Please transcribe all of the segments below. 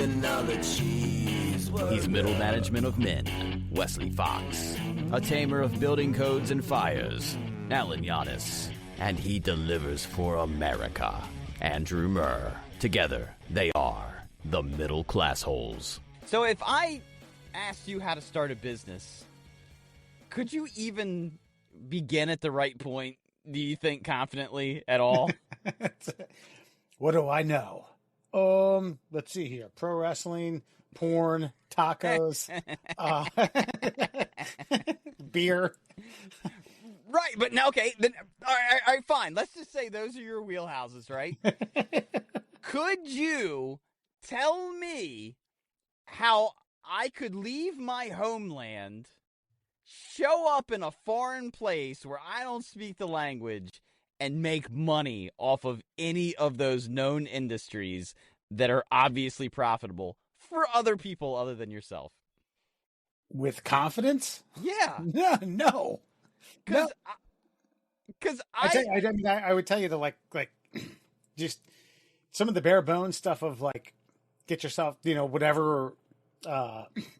another cheeseburger. He's middle management of men, Wesley Fox. A tamer of building codes and fires, Alan Giannis. And he delivers for America, Andrew Murr. Together, they are the Middle Class Holes. So if I asked you how to start a business, could you even begin at the right point, do you think, confidently at all? What do I know? Let's see here. Pro wrestling, porn, tacos, beer. Right, but now, okay, then, all right, fine. Let's just say those are your wheelhouses, right? Could you tell me how I could leave my homeland, show up in a foreign place where I don't speak the language, and make money off of any of those known industries that are obviously profitable for other people other than yourself? With confidence? Yeah. No. Because I would tell you to like just some of the bare bones stuff of like get yourself, whatever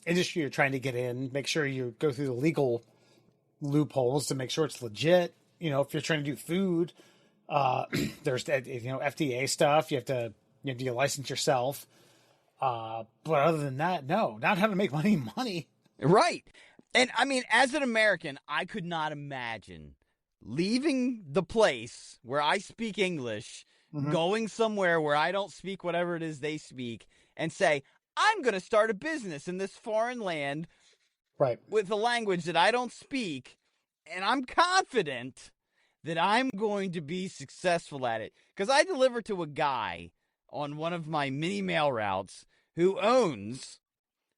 industry you're trying to get in, make sure you go through the legal loopholes to make sure it's legit. If you're trying to do food, there's FDA stuff. You have to license yourself. But other than that, no, not how to make money. Right. And I mean, as an American, I could not imagine leaving the place where I speak English, going somewhere where I don't speak whatever it is they speak, and say, I'm going to start a business in this foreign land, right, with a language that I don't speak, and I'm confident that I'm going to be successful at it. Because I deliver to a guy on one of my mini mail routes who owns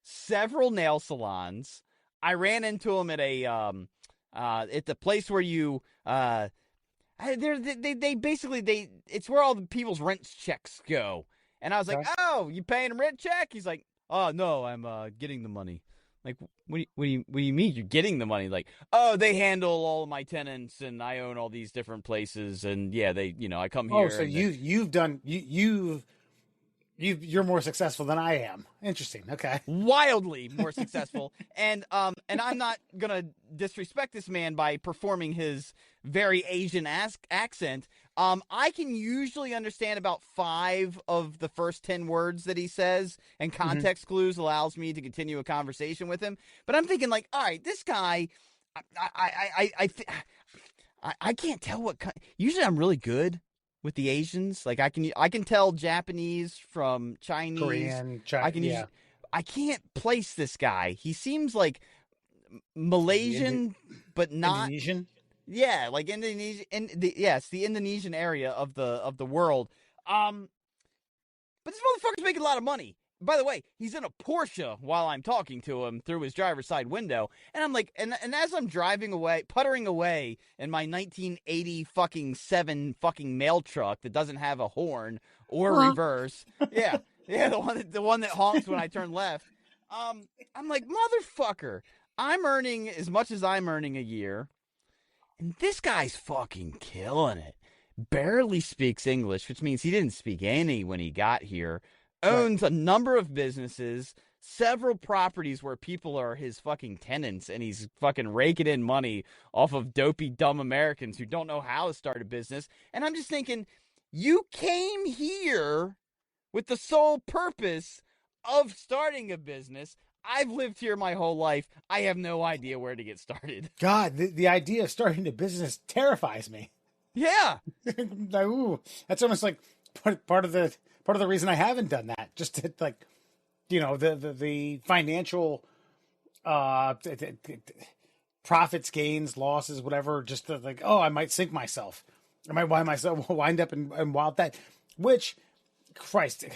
several nail salons. I ran into him at at the place where you it's where all the people's rent checks go. And I was like, "Oh, you paying a rent check?" He's like, "Oh no, I'm getting the money." Like, what do you mean you're getting the money? Like, oh, they handle all of my tenants, and I own all these different places, and yeah, I come here. Oh, so you're more successful than I am. Interesting. Okay. Wildly more successful. And I'm not gonna disrespect this man by performing his very Asian accent. I can usually understand about 5 of the first 10 words that he says, and context clues allows me to continue a conversation with him. But I'm thinking, like, all right, this guy, I can't tell what usually I'm really good with the Asians. Like, I can tell Japanese from Chinese, Korean, I can't place this guy. He seems like Malaysian, but not Indonesian. Yeah, like Indonesia, the Indonesian area of the world. But this motherfucker's making a lot of money. By the way, he's in a Porsche while I'm talking to him through his driver's side window, and I'm like, and as I'm puttering away in my 1987 fucking mail truck that doesn't have a horn or reverse, yeah, the one that honks when I turn left. I'm like, motherfucker, I'm earning as much as I'm earning a year. And this guy's fucking killing it. Barely speaks English, which means he didn't speak any when he got here. Owns a number of businesses, several properties where people are his fucking tenants, and he's fucking raking in money off of dopey, dumb Americans who don't know how to start a business. And I'm just thinking, you came here with the sole purpose of starting a business. I've lived here my whole life. I have no idea where to get started. God, the idea of starting a business terrifies me. Yeah. Ooh, that's almost like part of the reason I haven't done that. Just to, like, the financial profits, gains, losses, whatever. Just to, like, I might sink myself. I might wind up and wild that. Which, Christ.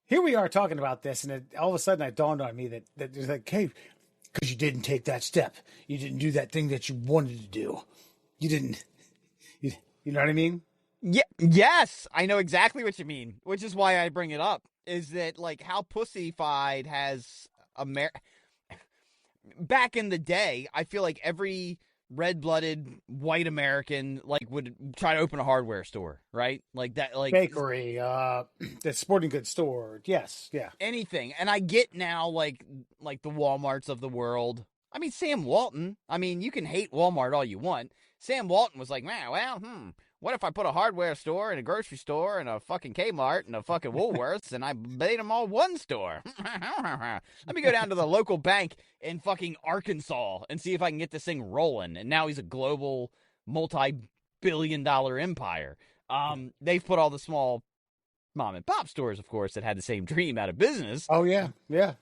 Here we are talking about this, and all of a sudden it dawned on me that it's like, hey, because you didn't take that step. You didn't do that thing that you wanted to do. You didn't. You know what I mean? Yeah. Yes, I know exactly what you mean, which is why I bring it up, is that, like, how pussified has back in the day, I feel like every red-blooded white American like would try to open a hardware store, right? Like that, like Bakery, the sporting goods store. Yes, yeah. anything. And I get now like the Walmarts of the world. I mean, Sam Walton. I mean, you can hate Walmart all you want. Sam Walton was like, man, well, what if I put a hardware store and a grocery store and a fucking Kmart and a fucking Woolworths and I made them all one store? Let me go down to the local bank in fucking Arkansas and see if I can get this thing rolling. And now he's a global multi-billion-dollar empire. They've put all the small mom and pop stores, of course, that had the same dream out of business. Oh, yeah, yeah.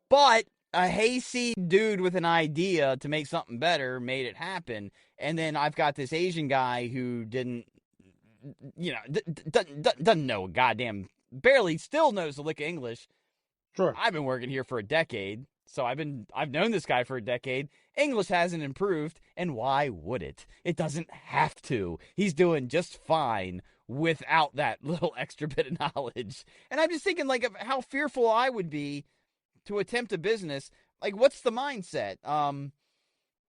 But a hayseed dude with an idea to make something better made it happen. And then I've got this Asian guy who didn't, doesn't know a goddamn, barely still knows a lick of English. Sure. I've been working here for a decade, so I've known this guy for a decade. English hasn't improved, and why would it? It doesn't have to. He's doing just fine without that little extra bit of knowledge. And I'm just thinking, like, of how fearful I would be to attempt a business. Like, what's the mindset?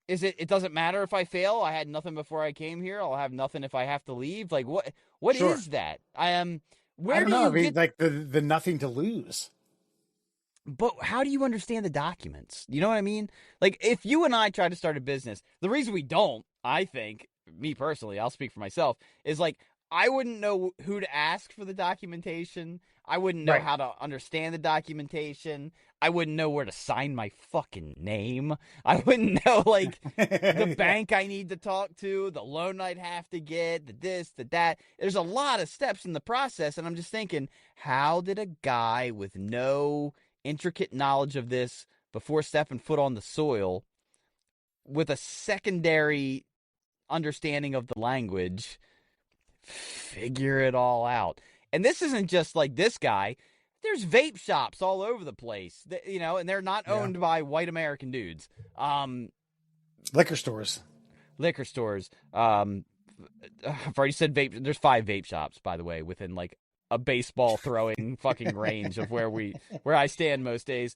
Is it doesn't matter if I fail? I had nothing before I came here. I'll have nothing if I have to leave. Like, what Sure. is that? Where I don't do know. you I mean, get... like the nothing to lose. But how do you understand the documents? You know what I mean? Like, if you and I try to start a business, the reason we don't, I think, me personally, I'll speak for myself, is like, I wouldn't know who to ask for the documentation. I wouldn't know Right. how to understand the documentation. I wouldn't know where to sign my fucking name. I wouldn't know, like, the bank I need to talk to, the loan I'd have to get, the this, the that. There's a lot of steps in the process, and I'm just thinking, how did a guy with no intricate knowledge of this before stepping foot on the soil, with a secondary understanding of the language, figure it all out? And this isn't just like this guy. There's vape shops all over the place, and they're not owned by white American dudes. Liquor stores. I've already said vape. There's 5 vape shops, by the way, within like a baseball throwing fucking range of where I stand most days.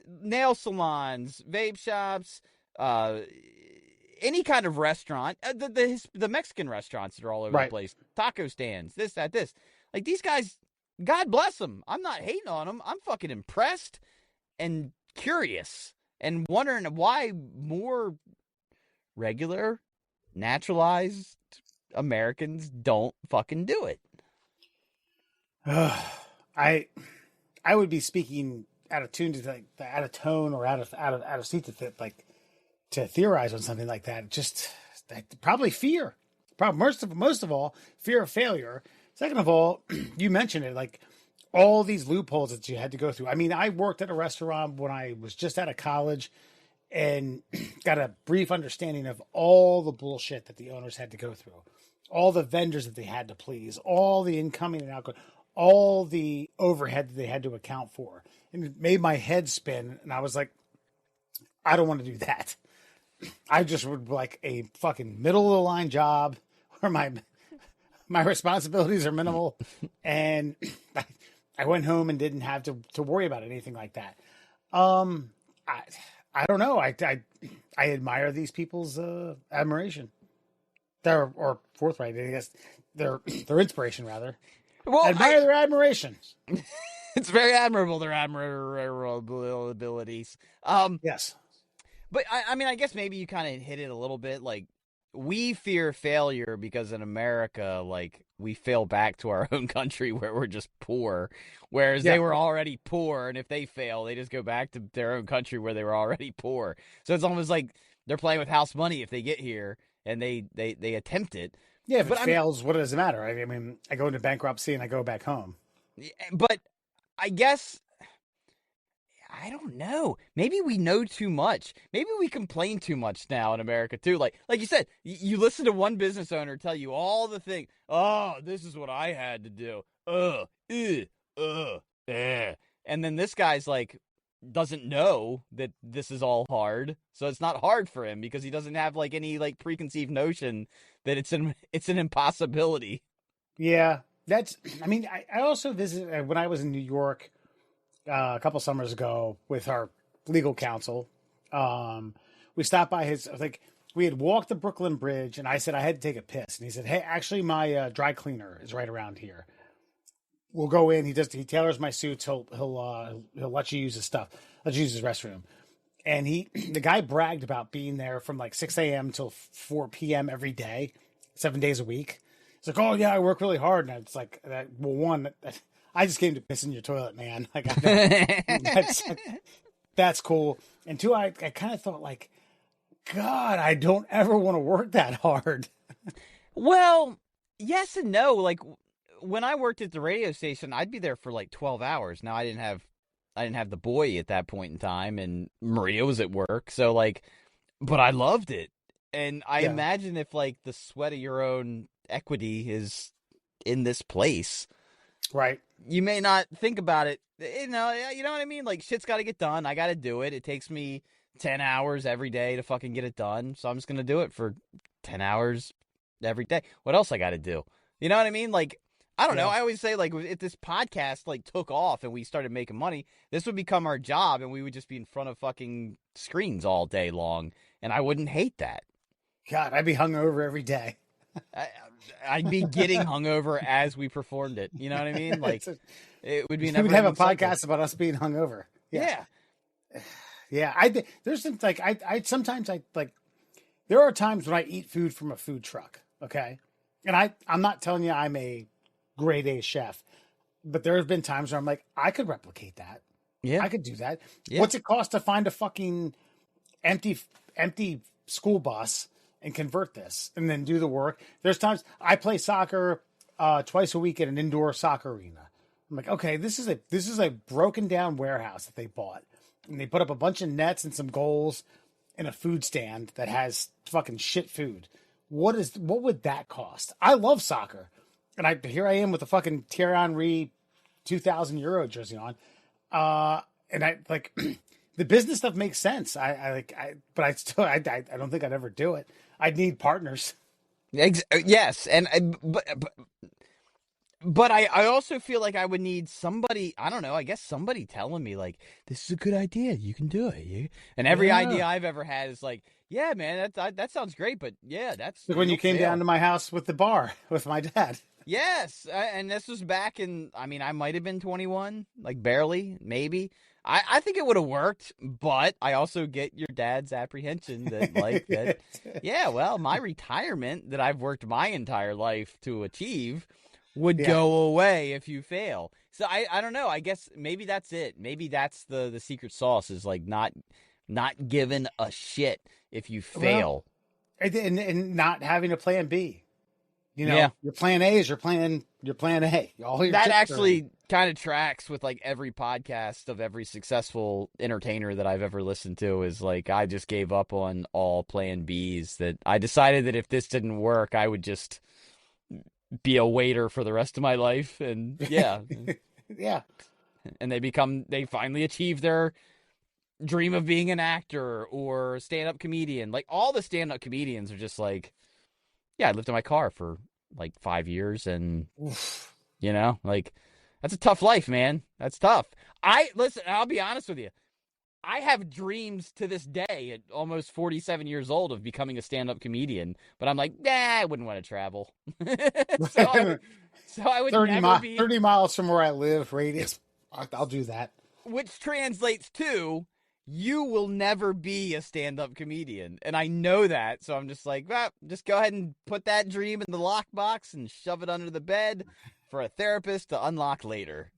Nail salons, vape shops, any kind of restaurant, the Mexican restaurants that are all over the place, taco stands, this, that, this. Like, these guys, God bless them. I'm not hating on them. I'm fucking impressed and curious and wondering why more regular, naturalized Americans don't fucking do it. I would be speaking out of tune to, like, out of tone or out of seat to theorize on something like that. Just probably fear. Most of all, fear of failure. Second of all, you mentioned it, like all these loopholes that you had to go through. I mean, I worked at a restaurant when I was just out of college and got a brief understanding of all the bullshit that the owners had to go through, all the vendors that they had to please, all the incoming and outgoing, all the overhead that they had to account for. And it made my head spin. And I was like, I don't want to do that. I just would like a fucking middle of the line job where my responsibilities are minimal, and I went home and didn't have to worry about anything like that. I don't know. I admire these people's admiration. Or forthright, I guess their inspiration rather. Well, I admire their admiration. It's very admirable, their admirable abilities. Yes. But I mean, I guess maybe you kind of hit it a little bit. Like, we fear failure because in America, like, we fail back to our own country where we're just poor, whereas they were already poor, and if they fail, they just go back to their own country where they were already poor. So it's almost like they're playing with house money if they get here and they attempt it. Yeah, if it fails, what does it matter? I mean, I go into bankruptcy and I go back home. But I guess, I don't know. Maybe we know too much. Maybe we complain too much now in America too. Like you said, you listen to one business owner tell you all the things. Oh, this is what I had to do. And then this guy's like, doesn't know that this is all hard. So it's not hard for him because he doesn't have like any like preconceived notion that it's an impossibility. Yeah, I mean, I also visited when I was in New York a couple summers ago with our legal counsel. We stopped by his, like, we had walked the Brooklyn Bridge, and I said I had to take a piss, and he said, "Hey, actually, my dry cleaner is right around here. We'll go in. He tailors my suits. He'll let you use his stuff. Let you use his restroom." And the guy bragged about being there from like 6 a.m. till 4 p.m. every day, 7 days a week. It's like, "Oh yeah, I work really hard." And it's like, well, one, I just came to piss in your toilet, man. Like, that's cool. And two, I kind of thought like, God, I don't ever want to work that hard. Well, yes and no. Like when I worked at the radio station, I'd be there for like 12 hours. Now I didn't have the boy at that point in time, and Maria was at work. So like, but I loved it. And I imagine if like the sweat of your own equity is in this place, right? You may not think about it. You know what I mean? Like shit's got to get done. I got to do it. It takes me 10 hours every day to fucking get it done. So I'm just going to do it for 10 hours every day. What else I got to do? You know what I mean? Like, I don't know. I always say like if this podcast like took off and we started making money, this would become our job and we would just be in front of fucking screens all day long. And I wouldn't hate that. God, I'd be hungover every day. I'd be getting hungover as we performed it. You know what I mean? Like it would be. We would have a podcast about us being hungover. Yeah. Yeah. There's some like I sometimes like there are times when I eat food from a food truck. Okay, and I'm not telling you I'm a grade A chef, but there have been times where I'm like I could replicate that. Yeah, I could do that. Yeah. What's it cost to find a fucking empty school bus and convert this and then do the work? There's times I play soccer twice a week at an indoor soccer arena. I'm like, okay, this is a broken down warehouse that they bought, and they put up a bunch of nets and some goals and a food stand that has fucking shit food. What would that cost? I love soccer, and here I am with a fucking Thierry Henry 2,000 euro jersey on, and I like the business stuff makes sense. But I don't think I'd ever do it. I'd need partners. Yes, and but I also feel like I would need somebody, I don't know, I guess somebody telling me like, this is a good idea, you can do it. And every idea I've ever had is like, yeah, man, that sounds great, but yeah, that's... Like when you came down to my house with the bar with my dad. Yes, and this was back in, I mean, I might have been 21, like barely, maybe. I think it would have worked, but I also get your dad's apprehension that like that. Yeah, well, my retirement that I've worked my entire life to achieve would go away if you fail. So I don't know. I guess maybe that's it. Maybe that's the secret sauce is like not giving a shit if you fail. Well, and not having a plan B. You know, your plan A is your plan A. That actually kind of tracks with like every podcast of every successful entertainer that I've ever listened to is like, I just gave up on all plan Bs, that I decided that if this didn't work, I would just be a waiter for the rest of my life. And yeah. And they finally achieve their dream of being an actor or stand-up comedian. Like all the stand-up comedians are just like, yeah, I lived in my car for like 5 years and, you know, like that's a tough life, man. That's tough. Listen, I'll be honest with you. I have dreams to this day at almost 47 years old of becoming a stand-up comedian, but I'm like, nah, I wouldn't want to travel. so I would 30 miles from where I live, radius. I'll do that. Which translates to, you will never be a stand-up comedian. And I know that. So I'm just like, well, just go ahead and put that dream in the lockbox and shove it under the bed for a therapist to unlock later.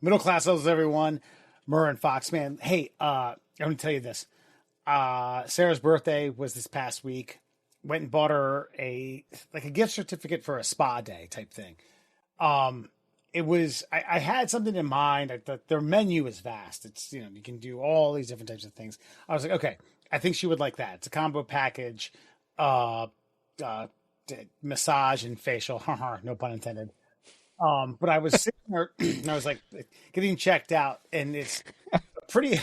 Middle class levels, everyone. Murr and Foxman. Hey, I'm going to tell you this. Sarah's birthday was this past week. Went and bought her a gift certificate for a spa day type thing. It was, I had something in mind. Their menu is vast. It's, you know, you can do all these different types of things. I was like, okay, I think she would like that. It's a combo package, massage and facial. No pun intended. But I was sitting there and I was like getting checked out, and it's pretty.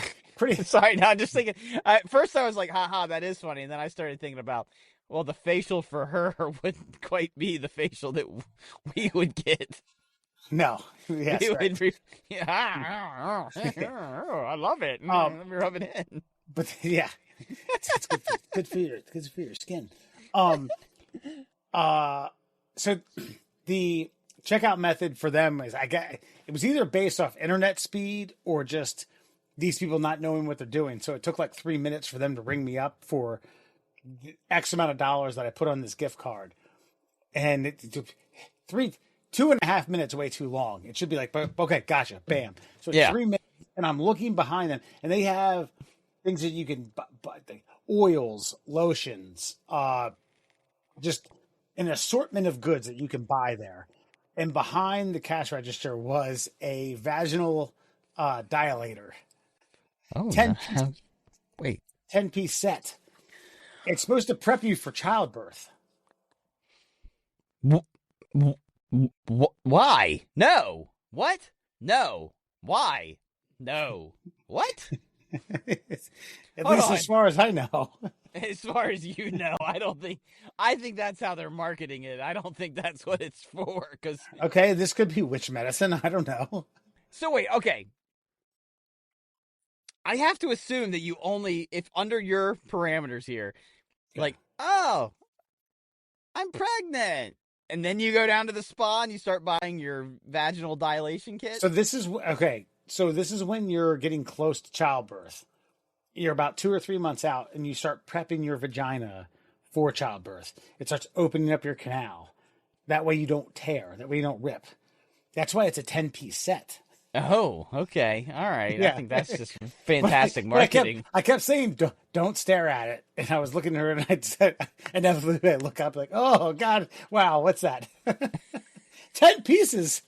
Sorry, now I'm just thinking, at first I was like, haha, that is funny. And then I started thinking about, well, the facial for her wouldn't quite be the facial that we would get. No. Yes, right. I love it. Let me rub it in. but yeah, it's good for your skin. So the checkout method for them is it was either based off internet speed or just these people not knowing what they're doing. So it took like 3 minutes for them to ring me up for X amount of dollars that I put on this gift card. And it took 2.5 minutes, way too long. It should be like, okay, gotcha, bam. So it's 3 minutes, and I'm looking behind them, and they have things that you can buy, oils, lotions, just an assortment of goods that you can buy there. And behind the cash register was a vaginal dilator. Oh, 10-piece set. It's supposed to prep you for childbirth. Why? No. What? No. Why? No. What? At least as far as I know. As far as you know, I think that's how they're marketing it. I don't think that's what it's for. Okay, this could be witch medicine. I don't know. So wait, okay. I have to assume that you only, if under your parameters here, like, oh, I'm pregnant. And then you go down to the spa and you start buying your vaginal dilation kit. So this is, okay. So this is when you're getting close to childbirth. You're about 2 or 3 months out and you start prepping your vagina for childbirth. It starts opening up your canal. That way you don't tear. That way you don't rip. That's why it's a 10-piece set. Oh, okay. All right. Yeah. I think that's just fantastic marketing. I kept saying, don't stare at it. And I was looking at her and I said, inevitably I look up like, oh God, wow, what's that? 10 pieces.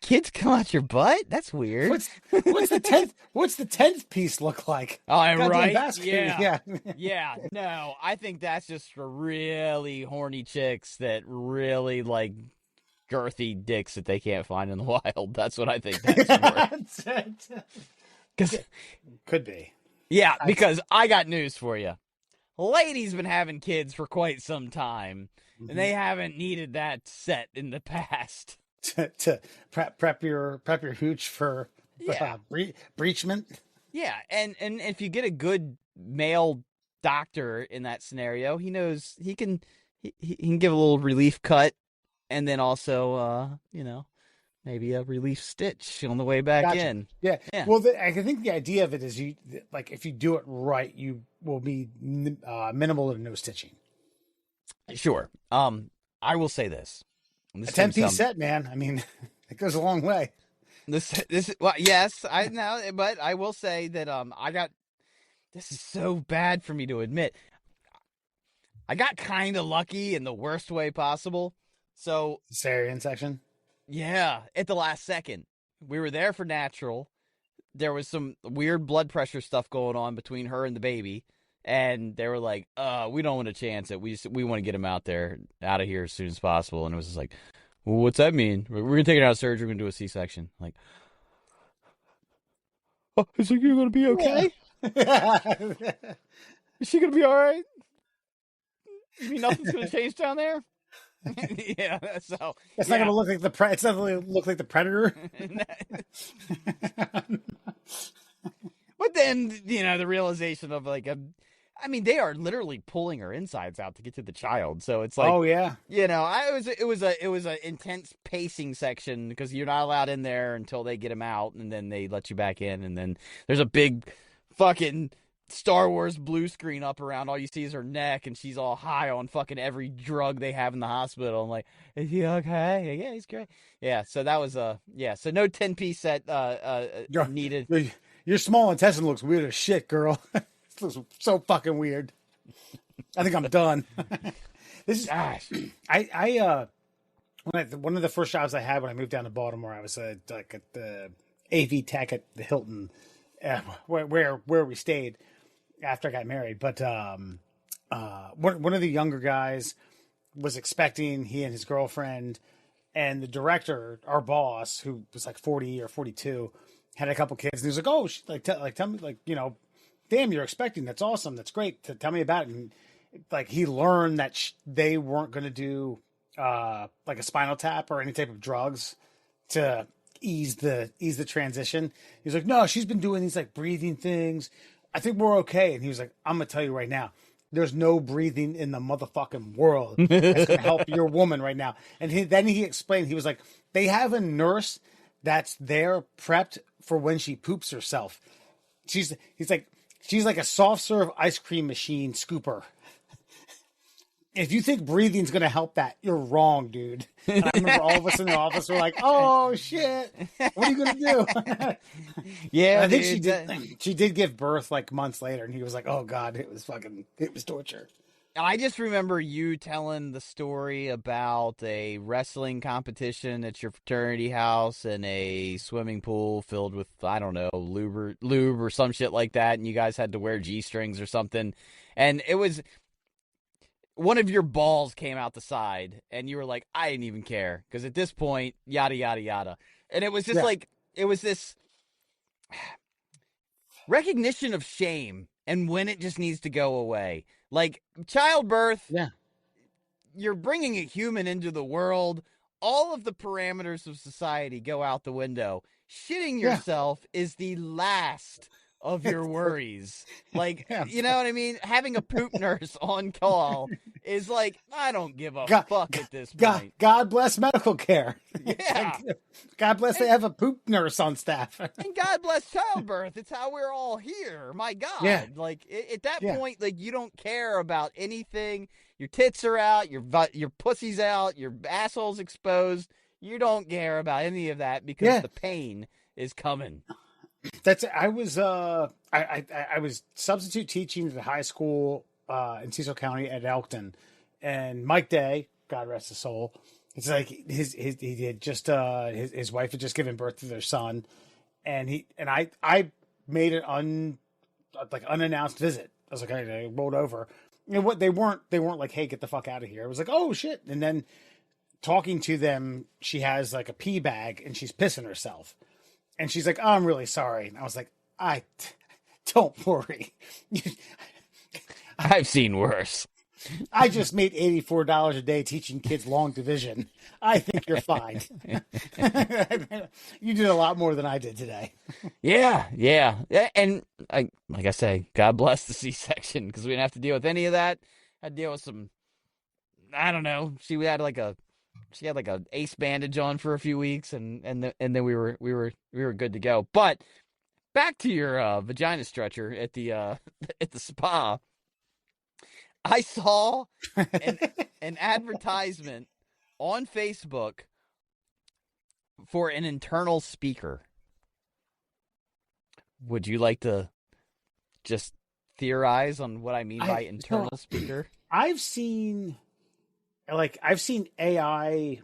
Kids come out your butt? That's weird. What's the 10th piece look like? Oh, I'm right. Yeah. Yeah. No, I think that's just for really horny chicks that really like girthy dicks that they can't find in the wild. That's what I think that's for. Could be. Yeah, because I got news for you. Ladies been having kids for quite some time, and they haven't needed that set in the past. To prep your hooch for breachment. Yeah, and if you get a good male doctor in that scenario, he knows he can give a little relief cut. And then also, maybe a relief stitch on the way back in. Yeah. Well, I think the idea of it is if you do it right, you will be minimal to no stitching. Sure. I will say this. A 10-piece set, man. I mean, it goes a long way. Well, yes, I know, but I will say that this is so bad for me to admit. I got kind of lucky in the worst way possible. So cesarean section? Yeah, at the last second. We were there for natural. There was some weird blood pressure stuff going on between her and the baby. And they were like, we don't want to chance it. We want to get him out of here as soon as possible. And it was just like, well, what's that mean? We're going to take it out of surgery. We're going to do a C-section. Like, oh, is she going to be okay? Yeah. Is she going to be all right? You mean nothing's going to change down there? Yeah, so it's not gonna look like it's not gonna look like the Predator. But then the realization of they are literally pulling her insides out to get to the child. So it's like, oh yeah, it was a intense pacing section because you're not allowed in there until they get him out, and then they let you back in, and then there's a big fucking Star Wars blue screen up around. All you see is her neck, and she's all high on fucking every drug they have in the hospital. I'm like, is he okay? Yeah, he's great. Yeah, so that was so no 10-piece set needed. Your small intestine looks weird as shit, girl. It looks so fucking weird. I think I'm done. This is one of the first jobs I had when I moved down to Baltimore. I was at the AV Tech at the Hilton, where we stayed after I got married. But one of the younger guys was expecting, he and his girlfriend, and the director, our boss, who was like 40 or 42, had a couple kids, and he was like, "Oh, tell me, damn, you're expecting. That's awesome. That's great. Tell me about it." And he learned that they weren't going to do a spinal tap or any type of drugs to ease the transition. He's like, no, she's been doing these like breathing things. I think we're okay. And he was like, I'm gonna tell you right now, there's no breathing in the motherfucking world that's gonna help your woman right now. And then he explained, he was like, they have a nurse that's there prepped for when she poops herself. She's like a soft serve ice cream machine scooper. If you think breathing's going to help that, you're wrong, dude. And I remember all of us in the office were like, oh, shit. What are you going to do? Yeah, I think she did give birth like months later, and he was like, oh, God, it was torture. I just remember you telling the story about a wrestling competition at your fraternity house and a swimming pool filled with, I don't know, lube or some shit like that, and you guys had to wear G-strings or something. And it was... one of your balls came out the side, and you were like, I didn't even care. Because at this point, yada, yada, yada. And it was just like, it was this recognition of shame and when it just needs to go away. Like, childbirth, you're bringing a human into the world. All of the parameters of society go out the window. Shitting yourself is the last of your worries. Like, you know what I mean? Having a poop nurse on call is like, I don't give a fuck at this point. God bless medical care. Yeah. God bless they have a poop nurse on staff. And God bless childbirth. It's how we're all here. My God. Yeah. Like, at that point, like, you don't care about anything. Your tits are out. Your pussy's out. Your asshole's exposed. You don't care about any of that because the pain is coming. I was substitute teaching at a high school in Cecil County at Elkton, and Mike Day, God rest his soul, it's like he had just his wife had just given birth to their son, and I made an unannounced visit. I was like, I rolled over. You know what? They weren't like, hey, get the fuck out of here. It was like, oh shit, and then talking to them, she has like a pee bag and she's pissing herself. And she's like, oh, I'm really sorry. And I was like, don't worry. I've seen worse. I just made $84 a day teaching kids long division. I think you're fine. You did a lot more than I did today. Yeah. And like I say, God bless the C-section because we didn't have to deal with any of that. I had to deal with some, I don't know. She had like a ace bandage on for a few weeks, and then we were good to go. But back to your vagina stretcher at the spa. I saw an advertisement on Facebook for an internal speaker. Ai you like to just theorize on what I mean by internal speaker? I've seen AI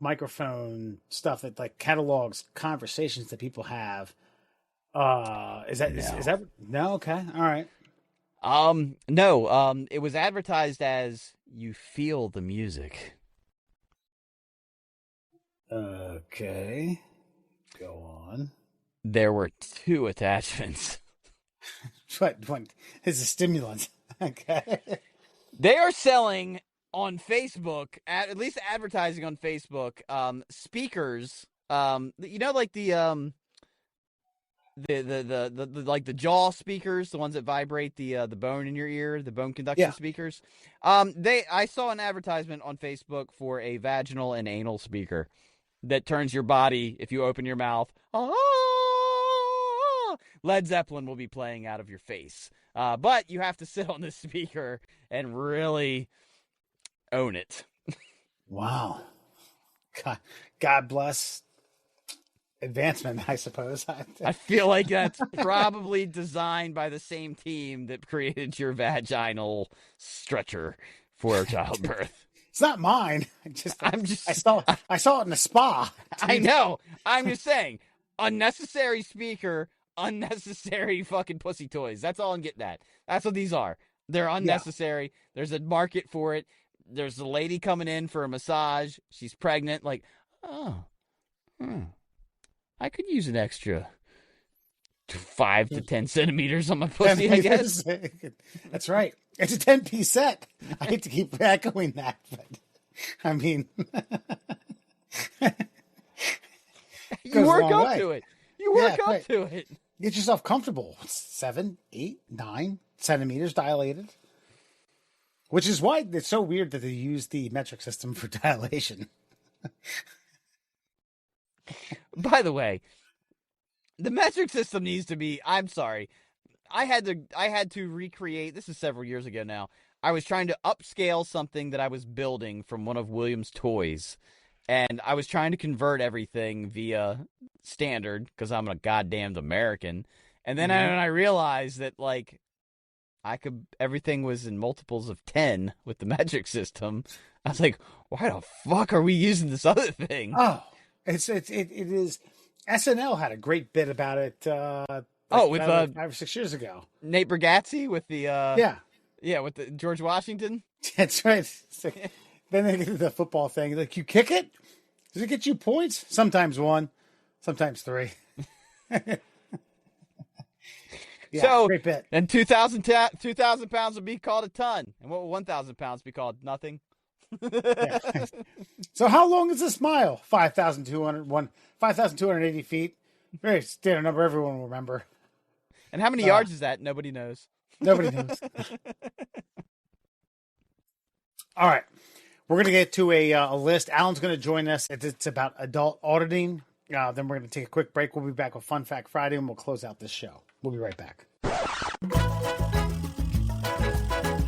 microphone stuff that like catalogs conversations that people have. Is that no? Okay. All right. No, it was advertised as you feel the music. Okay. Go on. There were 2 attachments. What is a stimulant? Okay. They are selling on Facebook, at least advertising on Facebook, speakers, you know, like the like the jaw speakers, the ones that vibrate the bone in your ear, the bone conduction speakers. I saw an advertisement on Facebook for a vaginal and anal speaker that turns your body, if you open your mouth, Led Zeppelin will be playing out of your face. But you have to sit on this speaker and really own it. Wow. God bless advancement, I suppose. I feel like that's probably designed by the same team that created your vaginal stretcher for childbirth. It's not mine. I saw it in the spa. I know. I'm just saying, unnecessary speaker, unnecessary fucking pussy toys. That's all I'm getting at. That's what these are. They're unnecessary. Yeah. There's a market for it. There's a lady coming in for a massage. She's pregnant. Like, I could use an extra 5 to 10 centimeters on my pussy, I guess. That's right. It's a 10-piece set. I hate to keep echoing that, but I mean, You goes a work long up way. to it. You work up right. to it. Get yourself comfortable. 7, 8, 9 centimeters dilated. Which is why it's so weird that they use the metric system for dilation. By the way, the metric system needs to be, I'm sorry. I had to recreate, this is several years ago now. I was trying to upscale something that I was building from one of Williams' toys. And I was trying to convert everything via standard because I'm a goddamned American. And then I realized that, like, everything was in multiples of 10 with the metric system. I was like, why the fuck are we using this other thing? Oh, it is. SNL had a great bit about it. With 5 or 6 years ago. Nate Bargatze with the with the George Washington. That's right. Then they get the football thing. Like, you kick it? Does it get you points? Sometimes 1, sometimes 3. Yeah, so, great bit. And 2,000 pounds would be called a ton. And what would 1,000 pounds be called? Nothing. Yeah. So how long is this mile? 5,280 feet. Very standard number everyone will remember. And how many yards is that? Nobody knows. Nobody knows. All right. We're going to get to a list. Alan's going to join us. It's about adult auditing. Then we're going to take a quick break. We'll be back with Fun Fact Friday, and we'll close out this show. We'll be right back.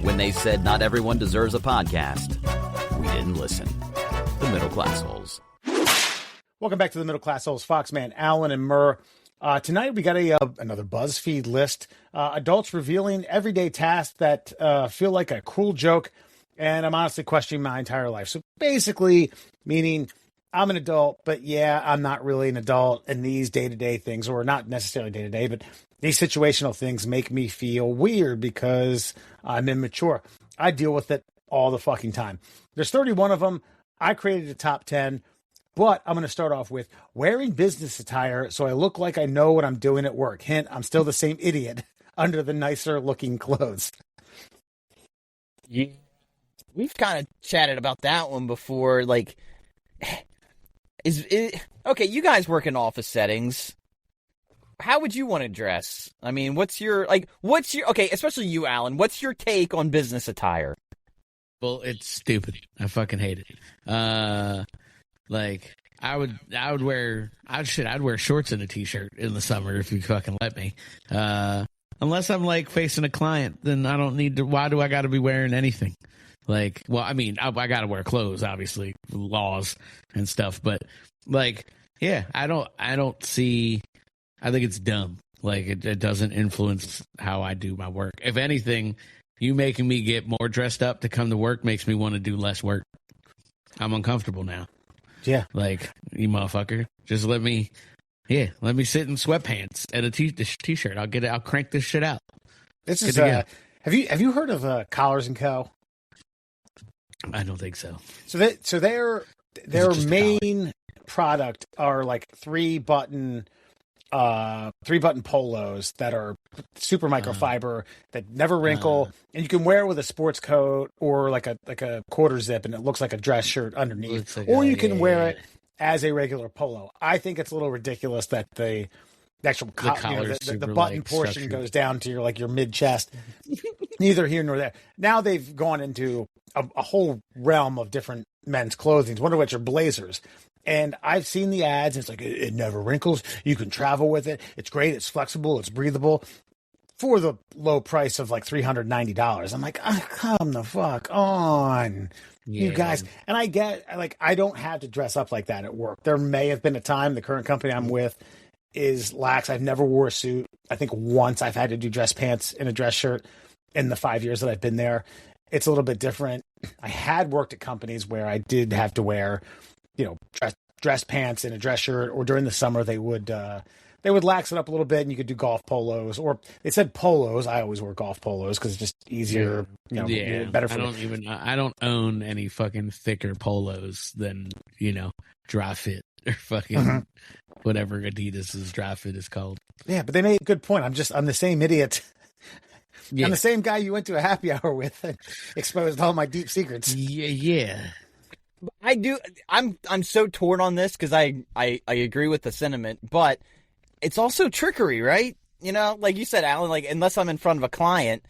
When they said not everyone deserves a podcast, we didn't listen. The Middle Class Holes. Welcome back to the Middle Class Holes. Foxman, Alan, and Murr. Tonight we got another BuzzFeed list. Adults revealing everyday tasks that feel like a cruel joke, and I'm honestly questioning my entire life. So basically, meaning I'm an adult, but yeah, I'm not really an adult, and these day-to-day things, or not necessarily day-to-day, but these situational things make me feel weird because I'm immature. I deal with it all the fucking time. There's 31 of them. I created a top 10. But I'm going to start off with wearing business attire so I look like I know what I'm doing at work. Hint, I'm still the same idiot under the nicer looking clothes. Yeah. We've kind of chatted about that one before. Like, okay, you guys work in office settings. How would you want to dress? I mean, okay, especially you, Alan, what's your take on business attire? Well, it's stupid. I fucking hate it. Like, I'd wear shorts and a t-shirt in the summer if you fucking let me. Unless I'm like facing a client, then I don't need to. Why do I got to be wearing anything? Like, well, I mean, I got to wear clothes, obviously, laws and stuff. But like, yeah, I don't see. I think it's dumb. Like, it doesn't influence how I do my work. If anything, you making me get more dressed up to come to work makes me want to do less work. I'm uncomfortable now. Yeah. Like, you motherfucker. Just let me sit in sweatpants and a t-shirt. I'll crank this shit out. This is have you heard of Collars and Co? I don't think so. So their main product are like three button polos that are super microfiber that never wrinkle, and you can wear it with a sports coat or like a quarter zip, and it looks like a dress shirt underneath. Like or you can wear it as a regular polo. I think it's a little ridiculous that the actual the button portion structured. Goes down to your mid chest. Neither here nor there. Now they've gone into a whole realm of different men's clothing, one of which are blazers. And I've seen the ads. It's like, it never wrinkles. You can travel with it. It's great. It's flexible. It's breathable for the low price of like $390. I'm like, oh, come the fuck on, you guys. And I get, like, I don't have to dress up like that at work. There may have been a time, the current company I'm with is lax. I've never wore a suit. I think once I've had to do dress pants and a dress shirt in the 5 years that I've been there. It's a little bit different. I had worked at companies where I did have to wear, dress pants and a dress shirt, or during the summer they would lax it up a little bit, and you could do golf polos, or they said polos. I always wear golf polos because it's just easier, better for me. I don't own any fucking thicker polos than dry fit or fucking whatever Adidas's dry fit is called. Yeah, but they made a good point. I'm the same idiot. Yeah. I'm the same guy you went to a happy hour with and exposed all my deep secrets. Yeah. I do. I'm so torn on this because I agree with the sentiment, but it's also trickery, right? You know, like you said, Alan. Like unless I'm in front of a client,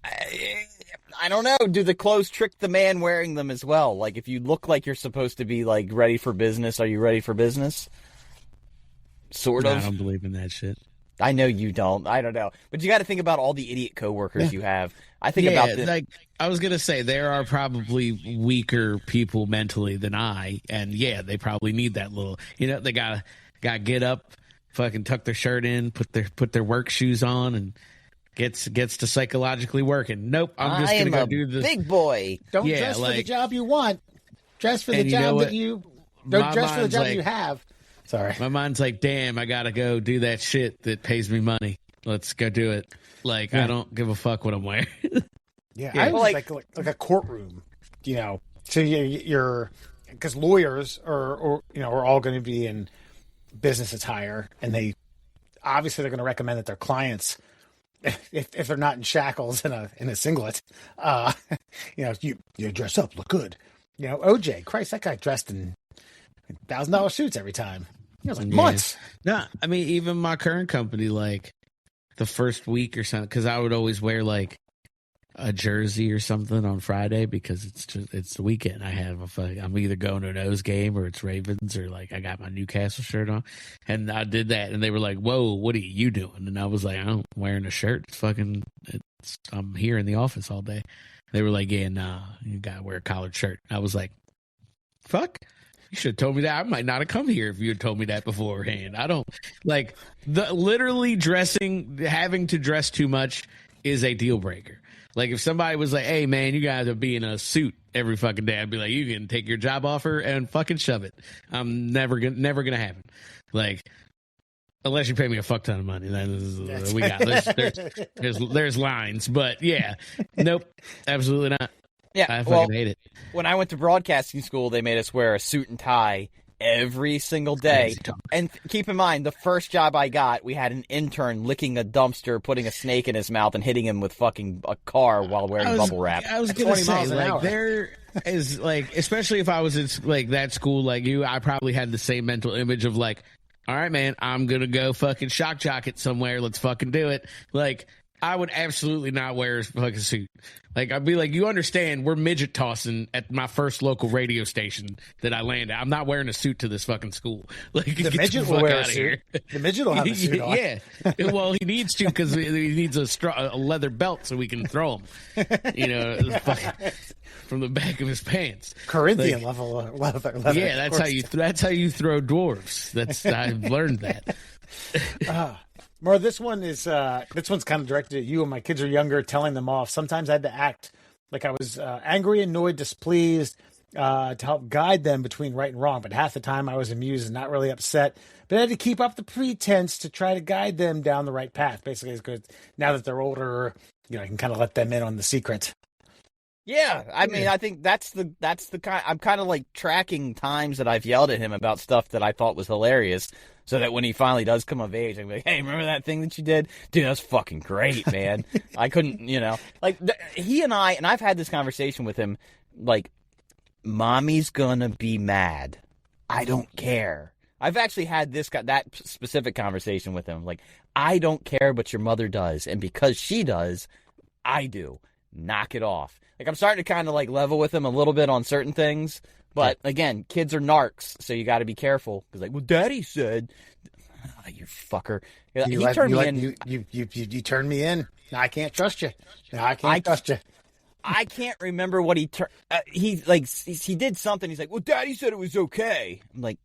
I don't know. Do the clothes trick the man wearing them as well? Like if you look like you're supposed to be like ready for business, are you ready for business? Sort of. I don't believe in that shit. I know you don't. I don't know. But you got to think about all the idiot coworkers you have. I think about this. Like I was going to say, there are probably weaker people mentally than I. And yeah, they probably need that little, they got to get up, fucking tuck their shirt in, put their work shoes on and gets to psychologically working. Nope. I'm just going to go do the big boy. Don't dress for the job you want. Dress for the job that you don't dress for the job you have. Sorry. My mind's like, damn, I got to go do that shit that pays me money. Let's go do it. Like, I don't give a fuck what I'm wearing. I was like a courtroom, So you're because lawyers are all going to be in business attire, and they're going to recommend that their clients, if they're not in shackles in a singlet, you dress up, look good. OJ, Christ, that guy dressed in $1,000 suits every time. It was like months. No, I mean, even my current company, like the first week or something, because I would always wear like a jersey or something on Friday because it's the weekend. I'm either going to a nose game or it's Ravens or like I got my Newcastle shirt on, and I did that, and they were like, "Whoa, what are you doing?" And I was like, "I'm wearing a shirt. I'm here in the office all day." They were like, "Yeah, nah, you gotta wear a collared shirt." I was like, "Fuck." You should have told me that. I might not have come here if you had told me that beforehand. I don't like literally having to dress too much is a deal breaker. Like if somebody was like, "Hey man, you guys are be in a suit every fucking day," I'd be like, "You can take your job offer and fucking shove it." I'm never gonna happen. Like unless you pay me a fuck ton of money, then we got there's lines. But yeah, nope, absolutely not. Yeah, I fucking hate it. When I went to broadcasting school, they made us wear a suit and tie every single day. And keep in mind, the first job I got, we had an intern licking a dumpster, putting a snake in his mouth, and hitting him with fucking a car while wearing bubble wrap. I was going to say, like, there is, like, especially if I was in, like, that school like you, I probably had the same mental image of, like, all right, man, I'm going to go fucking shock jock it somewhere. Let's fucking do it. Like, I would absolutely not wear a fucking suit. Like, I'd be like, you understand, we're midget tossing at my first local radio station that I land at. I'm not wearing a suit to this fucking school. Like, the midget will wear a suit. The midget will have a suit on. Yeah. Well, he needs to because he needs a leather belt so we can throw him, from the back of his pants. Corinthian level leather. Yeah, that's how you throw dwarves. I've learned that. Murr, this one's kind of directed at you. When my kids are younger, telling them off. Sometimes I had to act like I was angry, annoyed, displeased to help guide them between right and wrong. But half the time I was amused and not really upset. But I had to keep up the pretense to try to guide them down the right path. Basically, it's good now that they're older. I can kind of let them in on the secret. Yeah, I mean, I think that's the kind. I'm kind of like tracking times that I've yelled at him about stuff that I thought was hilarious, so that when he finally does come of age, I'm like, "Hey, remember that thing that you did, dude? That's fucking great, man." I couldn't, like he and I've had this conversation with him, like, "Mommy's gonna be mad. I don't care." I've actually had that specific conversation with him, like, "I don't care, but your mother does, and because she does, I do. Knock it off." Like, I'm starting to kind of, like, level with him a little bit on certain things. But, again, kids are narcs, so you got to be careful. Because, like, well, Daddy said, you fucker. You turned me in. Now I can't trust you. I trust you. I can't remember what he turned. He did something. He's like, well, Daddy said it was okay. I'm like,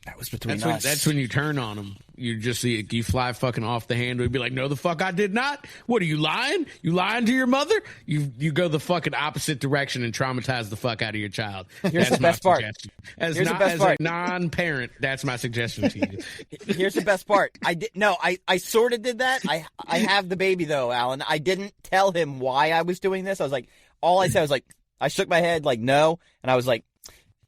that was between us. That's when you turn on him. You just see you fly fucking off the handle. You'd be like, no, the fuck I did not. What are you lying? You lying to your mother? You go the fucking opposite direction and traumatize the fuck out of your child. Here's the best part. As a non-parent, that's my suggestion to you. Here's the best part. I sort of did that. I have the baby though, Alan. I didn't tell him why I was doing this. I was like, all I said was like, I shook my head like no, and I was like,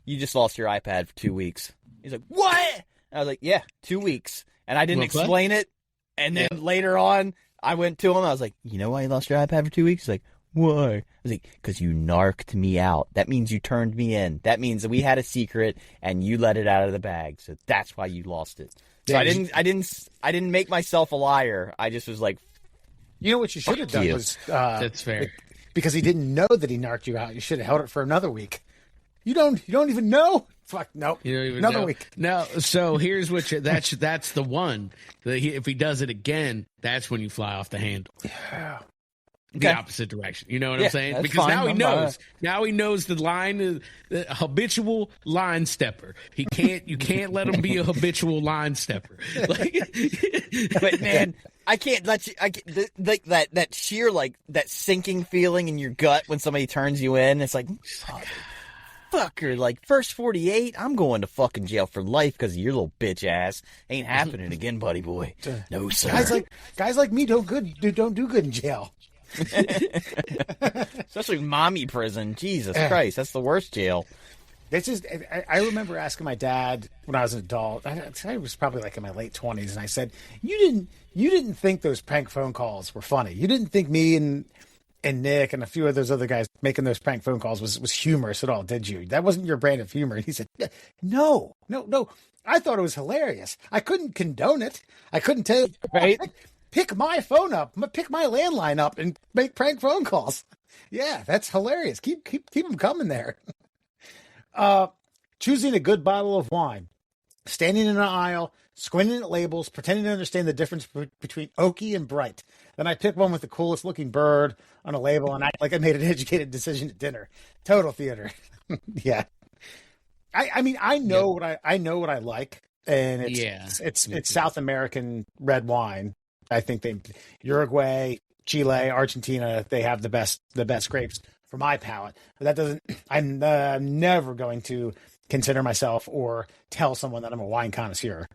you just lost your iPad for 2 weeks. He's like, what? And I was like, yeah, 2 weeks. And I didn't explain it. And then later on, I went to him. I was like, you know why you lost your iPad for 2 weeks? He's like, Why? I was like, because you narked me out. That means you turned me in. That means that we had a secret and you let it out of the bag. So that's why you lost it. So Yeah, I didn't make myself a liar. I just was like, you know what you should have done you. was That's fair. because he didn't know that he narked you out. You should have held it for another week. You don't even know. Fuck no. You don't even another know. week. No, so here's what that's the one. If he does it again, that's when you fly off the handle. Yeah. The Okay. opposite direction. You know what Yeah, I'm saying? that's Because fine. now he I'm knows. Now he knows the line, the habitual line stepper. You can't let him be a habitual line stepper. Like, but man, I can't let you. Like that sheer that sinking feeling in your gut when somebody turns you in. It's like, fucker, like first 48, I'm going to fucking jail for life because of your little bitch ass. Ain't happening again, buddy boy. No sir. Guys like me don't do good in jail. Especially mommy prison. Jesus Christ, that's the worst jail. This is. I remember asking my dad when I was an adult. I was probably like in my late 20s, and I said, "You didn't think those prank phone calls were funny. You didn't think me and Nick and a few of those other guys making those prank phone calls was humorous at all, did you? That wasn't your brand of humor." And he said, "No. I thought it was hilarious. I couldn't condone it. I couldn't tell you, right? Pick my phone up, pick my landline up, and make prank phone calls. Yeah, that's hilarious. Keep them coming there." Choosing a good bottle of wine, standing in an aisle, squinting at labels, pretending to understand the difference between oaky and bright. Then I pick one with the coolest looking bird on a label and act like I made an educated decision at dinner. Total theater. Yeah. I mean, I know what I like, and it's South American red wine. I think Uruguay, Chile, Argentina, they have the best grapes for my palate. But that doesn't. I'm never going to consider myself or tell someone that I'm a wine connoisseur.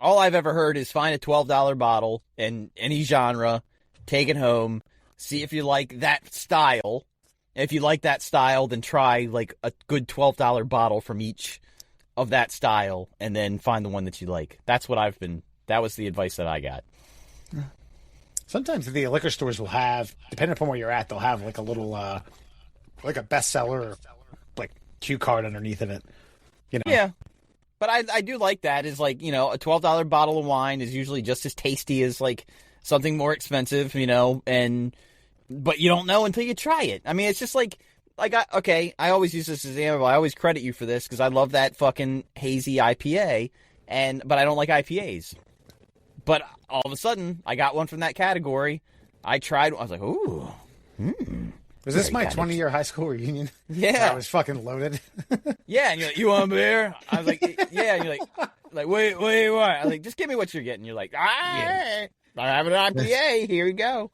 All I've ever heard is find a $12 bottle in any genre, take it home, see if you like that style. If you like that style, then try like a good $12 bottle from each of that style, and then find the one that you like. That was the advice that I got. Sometimes the liquor stores will have, depending upon where you're at, they'll have like a little, like a bestseller, like cue card underneath of it. You know? Yeah. But I do like that. Is like, a $12 bottle of wine is usually just as tasty as like something more expensive, but you don't know until you try it. I mean, it's just like I always use this example. I always credit you for this because I love that fucking hazy IPA, but I don't like IPAs. But all of a sudden, I got one from that category. I tried. I was like, ooh. Was this my 20-year high school reunion? Yeah. I was fucking loaded. Yeah, and you're like, you want a beer? I was like, yeah. And you're like, wait, what? I was like, just give me what you're getting. You're like, all right, I have an IPA. Here we go.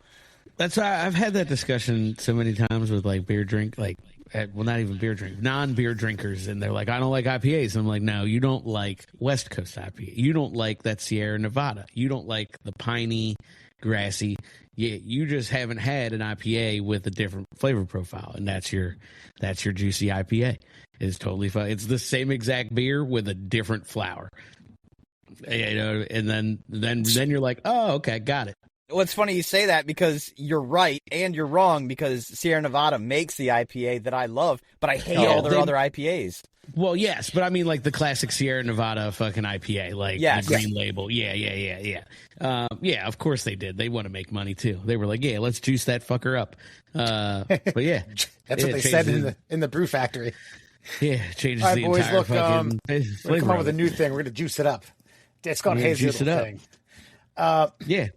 that's why I've had that discussion so many times with like beer drink, not even beer drink, non-beer drinkers, and they're like, I don't like IPAs. And I'm like, no, you don't like West Coast IPA. You don't like that Sierra Nevada. You don't like the piney, grassy. Yeah, you just haven't had an IPA with a different flavor profile, and that's your juicy IPA. It's totally fine. It's the same exact beer with a different flower. And then you're like, oh, okay, got it. Well, it's funny you say that because you're right and you're wrong because Sierra Nevada makes the IPA that I love, but I hate all their other IPAs. Well, yes, but I mean like the classic Sierra Nevada fucking IPA, like the green label. Yeah. Yeah, of course they did. They want to make money too. They were like, yeah, let's juice that fucker up. But yeah. That's what they said in the brew factory. Yeah, changes All right, the boys, entire look, fucking we're gonna come up with a new thing. We're gonna juice it up. It's called hazy juice it little up. thing. Yeah.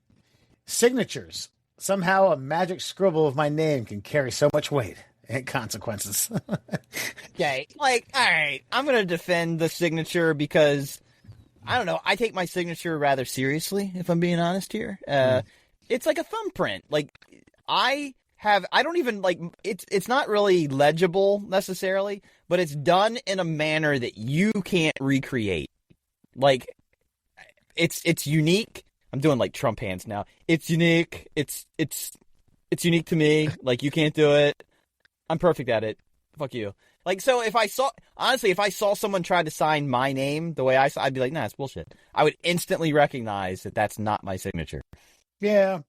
Signatures. Somehow a magic scribble of my name can carry so much weight and consequences. Okay, all right, I'm going to defend the signature because, I don't know, I take my signature rather seriously, if I'm being honest here. It's like a thumbprint. It's not really legible necessarily, but it's done in a manner that you can't recreate. It's unique. I'm doing like Trump hands now. It's unique. It's unique to me. Like, you can't do it. I'm perfect at it. Fuck you. So if I saw someone try to sign my name the way I'd be like, nah, it's bullshit. I would instantly recognize that that's not my signature. Yeah,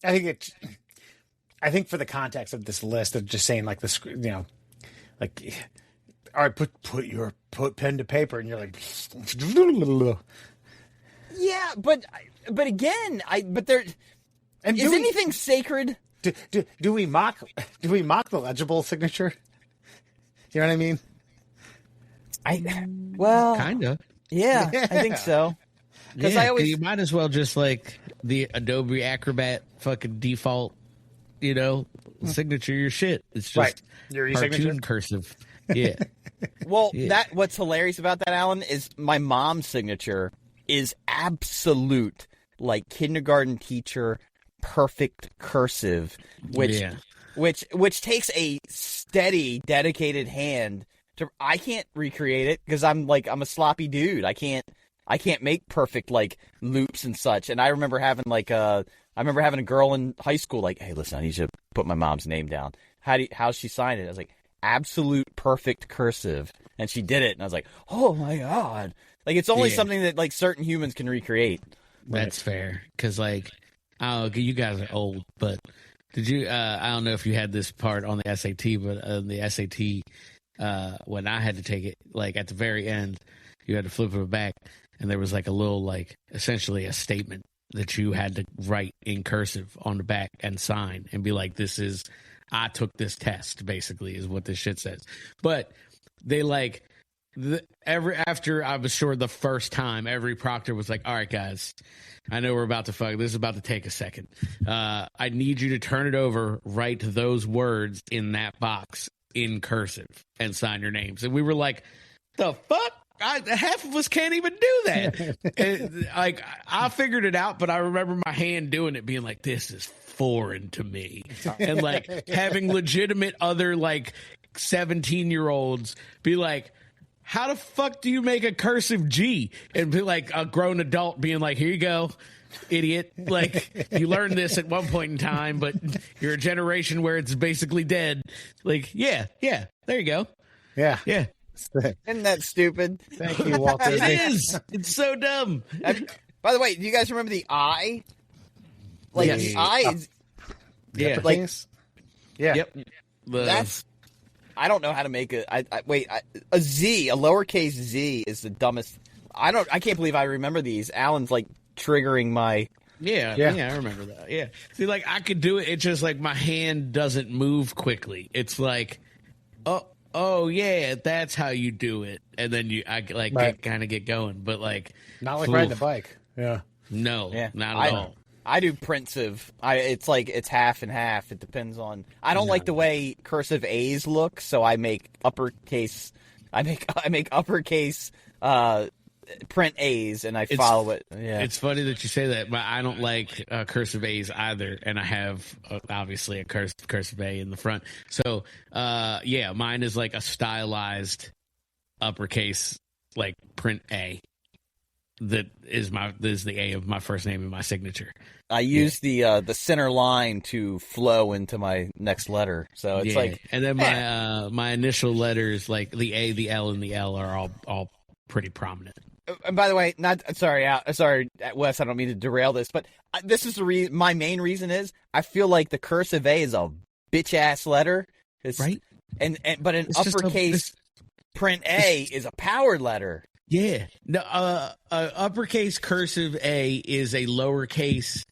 I think I think for the context of this list of just saying like like, all right, put pen to paper, and you're like, Yeah, but again, but there and is anything sacred. Do we mock the legible signature? You know what I mean? Well, Kind of. yeah, I think so. Because Yeah, you might as well just like the Adobe Acrobat fucking default, signature your shit. It's just Right. Your cartoon e-signature? cursive. Yeah. Well, Yeah. what's hilarious about that, Alan, is my mom's signature is absolute, like kindergarten teacher, perfect cursive, which takes a steady, dedicated hand to. I can't recreate it because I'm a sloppy dude. I can't make perfect like loops and such. And I remember having a girl in high school like, hey, listen, I need you to put my mom's name down. How's she sign it? I was like, absolute perfect cursive, and she did it, and I was like, oh my god, like it's only something that like certain humans can recreate. That's fair. Because, like, you guys are old, but did you, I don't know if you had this part on the SAT, but the SAT, when I had to take it, like, at the very end, you had to flip it back, and there was, like, a little, like, essentially a statement that you had to write in cursive on the back and sign and be like, I took this test, basically, is what this shit says. But they, like, after I was sure the first time, every proctor was like, all right, guys, I know we're about to fuck. This is about to take a second. I need you to turn it over, write those words in that box in cursive, and sign your names. And we were like, the fuck? Half of us can't even do that. And, like, I figured it out, but I remember my hand doing it, being like, this is foreign to me. And, like, having legitimate other, like, 17-year-olds be like, how the fuck do you make a cursive G? And be like a grown adult being like, here you go, idiot. Like, you learned this at one point in time, but you're a generation where it's basically dead. Like, yeah, there you go. Yeah. Isn't that stupid? Thank you, Walter. It is. It's so dumb. By the way, do you guys remember the I? Like, Yes. the I is... Yeah. Like, Yeah. Yep. that's... I don't know how to make a Z, a lowercase Z is the dumbest. I can't believe I remember these. Alan's like triggering my. Yeah, I remember that. Yeah. See, like, I could do it. It's just like my hand doesn't move quickly. It's like, oh yeah, that's how you do it. And then I kind of get going. But like, Not like riding a bike. Yeah. No, Yeah, not at all. I do printsive. It's half and half. It depends on. I don't like the way cursive A's look, so I make uppercase. I make uppercase print A's, and I follow it. Yeah, It's funny that you say that, but I don't like cursive A's either, and I have obviously a cursive A in the front. So mine is like a stylized uppercase, like print A. That is the A of my first name and my signature. I use the center line to flow into my next letter, so it's like. And then my initial letters, like the A, the L, and the L, are all pretty prominent. And by the way, sorry, Wes. I don't mean to derail this, but this is my main reason is I feel like the cursive A is a bitch ass letter, Right? But an It's just uppercase print A is a powered letter. Yeah. No, uppercase cursive A is a lowercase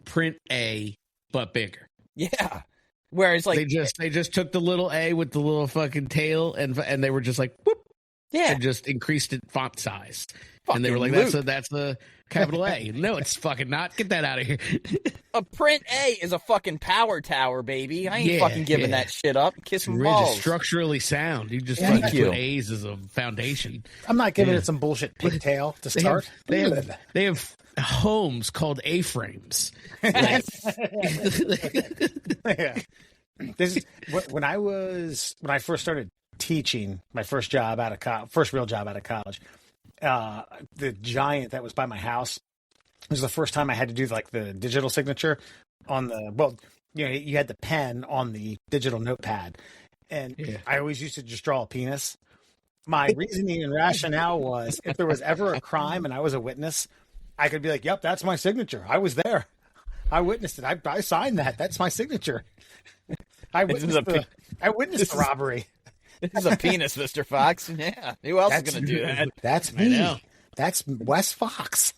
print A, but bigger. Yeah. Whereas like they just took the little A with the little fucking tail and they were just like, whoop, yeah, and just increased it font size. Fucking and they were like, loop. that's a capital A. No, it's fucking not. Get that out of here. A print A is a fucking power tower, baby. I ain't fucking giving that shit up. Kiss some Really balls. just structurally sound. You just Thank fucking you. put A's as a foundation. I'm not giving it some bullshit pigtail to start. They have homes called A-frames. Yeah. This is when I first started teaching, my first real job out of college. The giant that was by my house was the first time I had to do like the digital signature on you had the pen on the digital notepad, and I always used to just draw a penis. My reasoning and rationale was if there was ever a crime and I was a witness, I could be like, "Yep, that's my signature. I was there." I witnessed it. I signed that. That's my signature. I witnessed the robbery. This is a penis, Mr. Fox. Yeah. Who else is going to do that? That's me. That's Wes Fox.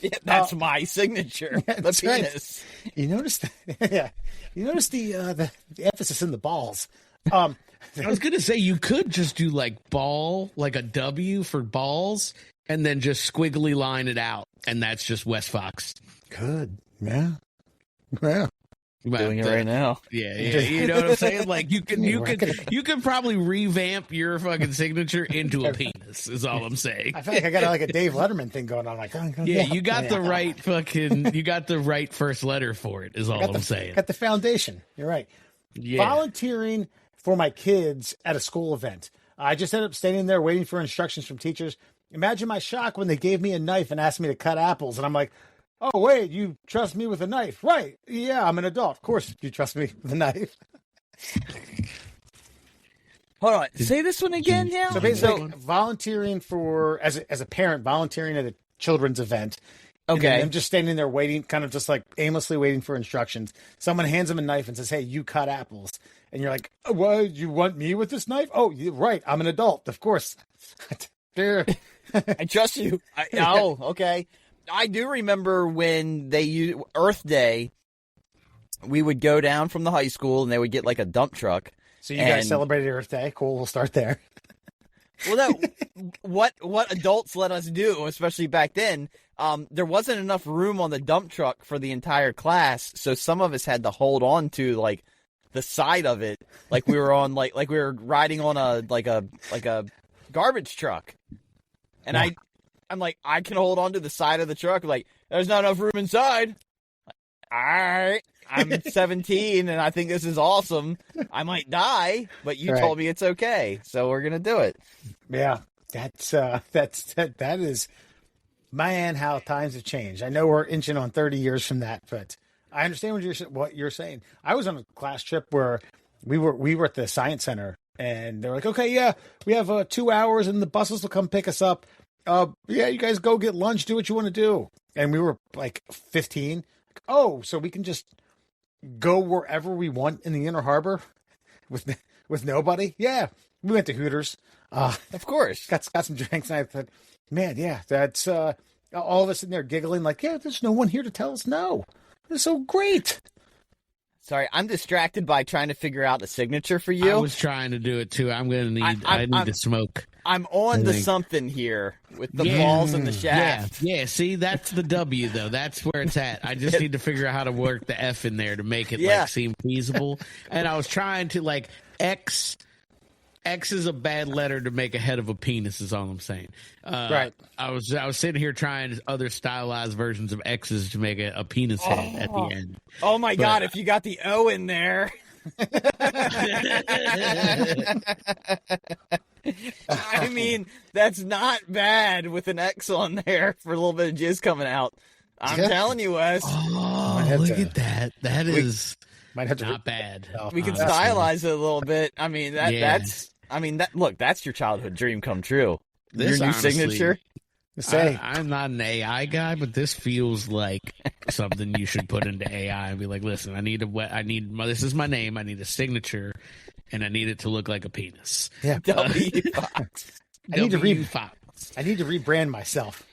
Yeah, that's my signature. Yeah, the penis. Right. You notice the emphasis in the balls. I was going to say you could just do like ball, like a W for balls, and then just squiggly line it out, and that's just Wes Fox. Good. Yeah. Yeah. Doing it right now. Yeah, you know what I'm saying? Like you could probably revamp your fucking signature into a penis. Is all I'm saying. I feel like I got like a Dave Letterman thing going on. Like, you got the right first letter for it. Is all I'm saying. Got the foundation. You're right. Yeah. Volunteering for my kids at a school event. I just ended up standing there waiting for instructions from teachers. Imagine my shock when they gave me a knife and asked me to cut apples, and I'm like, oh, wait, you trust me with a knife? Right. Yeah, I'm an adult. Of course you trust me with a knife. Hold on. Say this one again now. So basically, volunteering as a parent, volunteering at a children's event. Okay. I'm just standing there waiting, kind of just like aimlessly waiting for instructions. Someone hands them a knife and says, hey, you cut apples. And you're like, what? You want me with this knife? Oh, you're right. I'm an adult. Of course. I trust you. Oh, okay. I do remember when they used Earth Day, we would go down from the high school and they would get like a dump truck. So you guys celebrated Earth Day? Cool. We'll start there. Well, what adults let us do, especially back then, there wasn't enough room on the dump truck for the entire class. So some of us had to hold on to like the side of it. Like we were on like we were riding on a garbage truck. And I'm like, I can hold on to the side of the truck. Like, there's not enough room inside. All right. I'm 17 and I think this is awesome. I might die, but you told me it's okay. So we're going to do it. Yeah. That is, man, how times have changed. I know we're inching on 30 years from that, but I understand what you're saying. I was on a class trip where we were at the science center and they're like, okay, yeah, we have 2 hours and the buses will come pick us up. Yeah, you guys go get lunch, do what you want to do. And we were like 15. Oh, so we can just go wherever we want in the Inner Harbor with nobody? Yeah. We went to Hooters. Of course. Got some drinks and I thought, man, yeah, that's all of us in there giggling like, yeah, there's no one here to tell us no. It's so great. Sorry, I'm distracted by trying to figure out the signature for you. I was trying to do it too. I'm going to need I need to smoke. I'm on to something here with the balls and the shaft. Yeah, see, that's the W, though. That's where it's at. I just need to figure out how to work the F in there to make it seem feasible. And I was trying to, like, X is a bad letter to make ahead of a penis is all I'm saying. Right. I was sitting here trying other stylized versions of X's to make a penis head at the end. Oh, my God, if you got the O in there. I mean, that's not bad with an X on there for a little bit of jizz coming out. I'm telling you, Wes. Oh, look at that. That is not bad. We can stylize it a little bit. I mean, that's your childhood dream come true. Your new signature. I'm not an AI guy, but this feels like something you should put into AI and be like, listen, this is my name. I need a signature and I need it to look like a penis. Yeah. W Fox. I need to rebrand myself.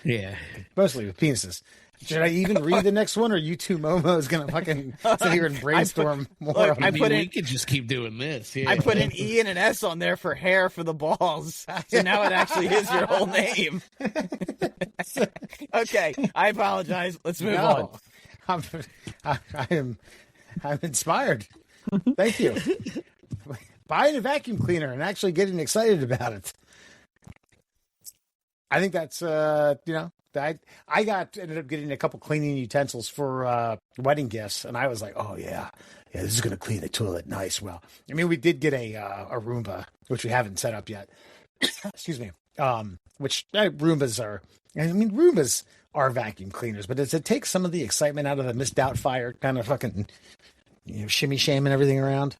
Yeah. Mostly with penises. Should I even read the next one, or you two Momo is going to fucking sit here and brainstorm more? We could just keep doing this. Yeah. I put an E and an S on there for hair for the balls. So now it actually is your whole name. Okay, I apologize. Let's move on. I'm inspired. Thank you. Buying a vacuum cleaner and actually getting excited about it. I think that's I ended up getting a couple cleaning utensils for wedding gifts, and I was like, oh yeah, this is gonna clean the toilet nice. Well, I mean, we did get a Roomba, which we haven't set up yet. Excuse me. Which Roombas are vacuum cleaners, but does it take some of the excitement out of the Miss Doubtfire kind of fucking shimmy shame and everything around?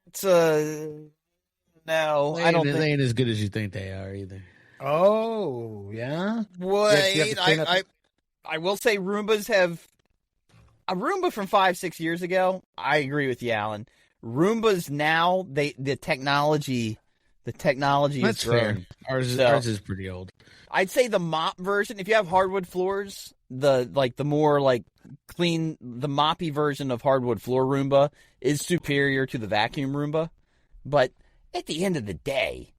It's no, I don't think they ain't as good as you think they are either. Oh, yeah? Wait, I will say Roombas have a Roomba from 5-6 years ago. I agree with you, Alan. Roombas now, the technology That's is grown. fair. Ours is pretty old. I'd say the mop version. If you have hardwood floors, the more like clean, the moppy version of hardwood floor Roomba is superior to the vacuum Roomba. But at the end of the day,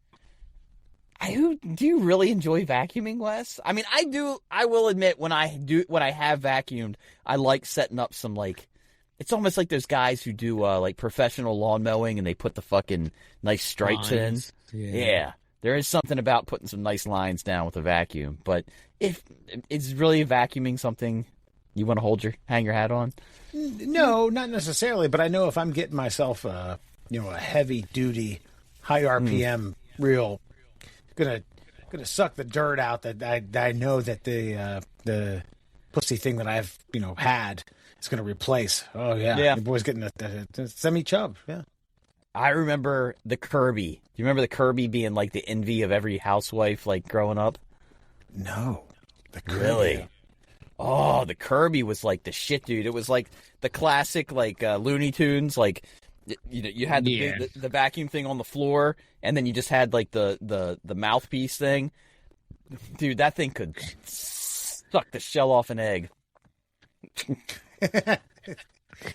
do you really enjoy vacuuming, Wes? I mean, I do. I will admit when I have vacuumed, I like setting up some like. It's almost like those guys who do like professional lawn mowing and they put the fucking nice stripes Lines. in. Yeah. Yeah. There is something about putting some nice lines down with a vacuum. But if it's really vacuuming something you want to hang your hat on? No, not necessarily. But I know if I'm getting myself a heavy duty, high RPM reel, gonna suck the dirt out that I know that the pussy thing that I've had is gonna replace. Oh yeah. The boy's getting a semi chub. Yeah. I remember the Kirby. Do you remember the Kirby being like the envy of every housewife like growing up? No. The Kirby. Really? Oh, the Kirby was like the shit, dude. It was like the classic like Looney Tunes. Like you had the vacuum thing on the floor, and then you just had like the mouthpiece thing. Dude, that thing could suck the shell off an egg.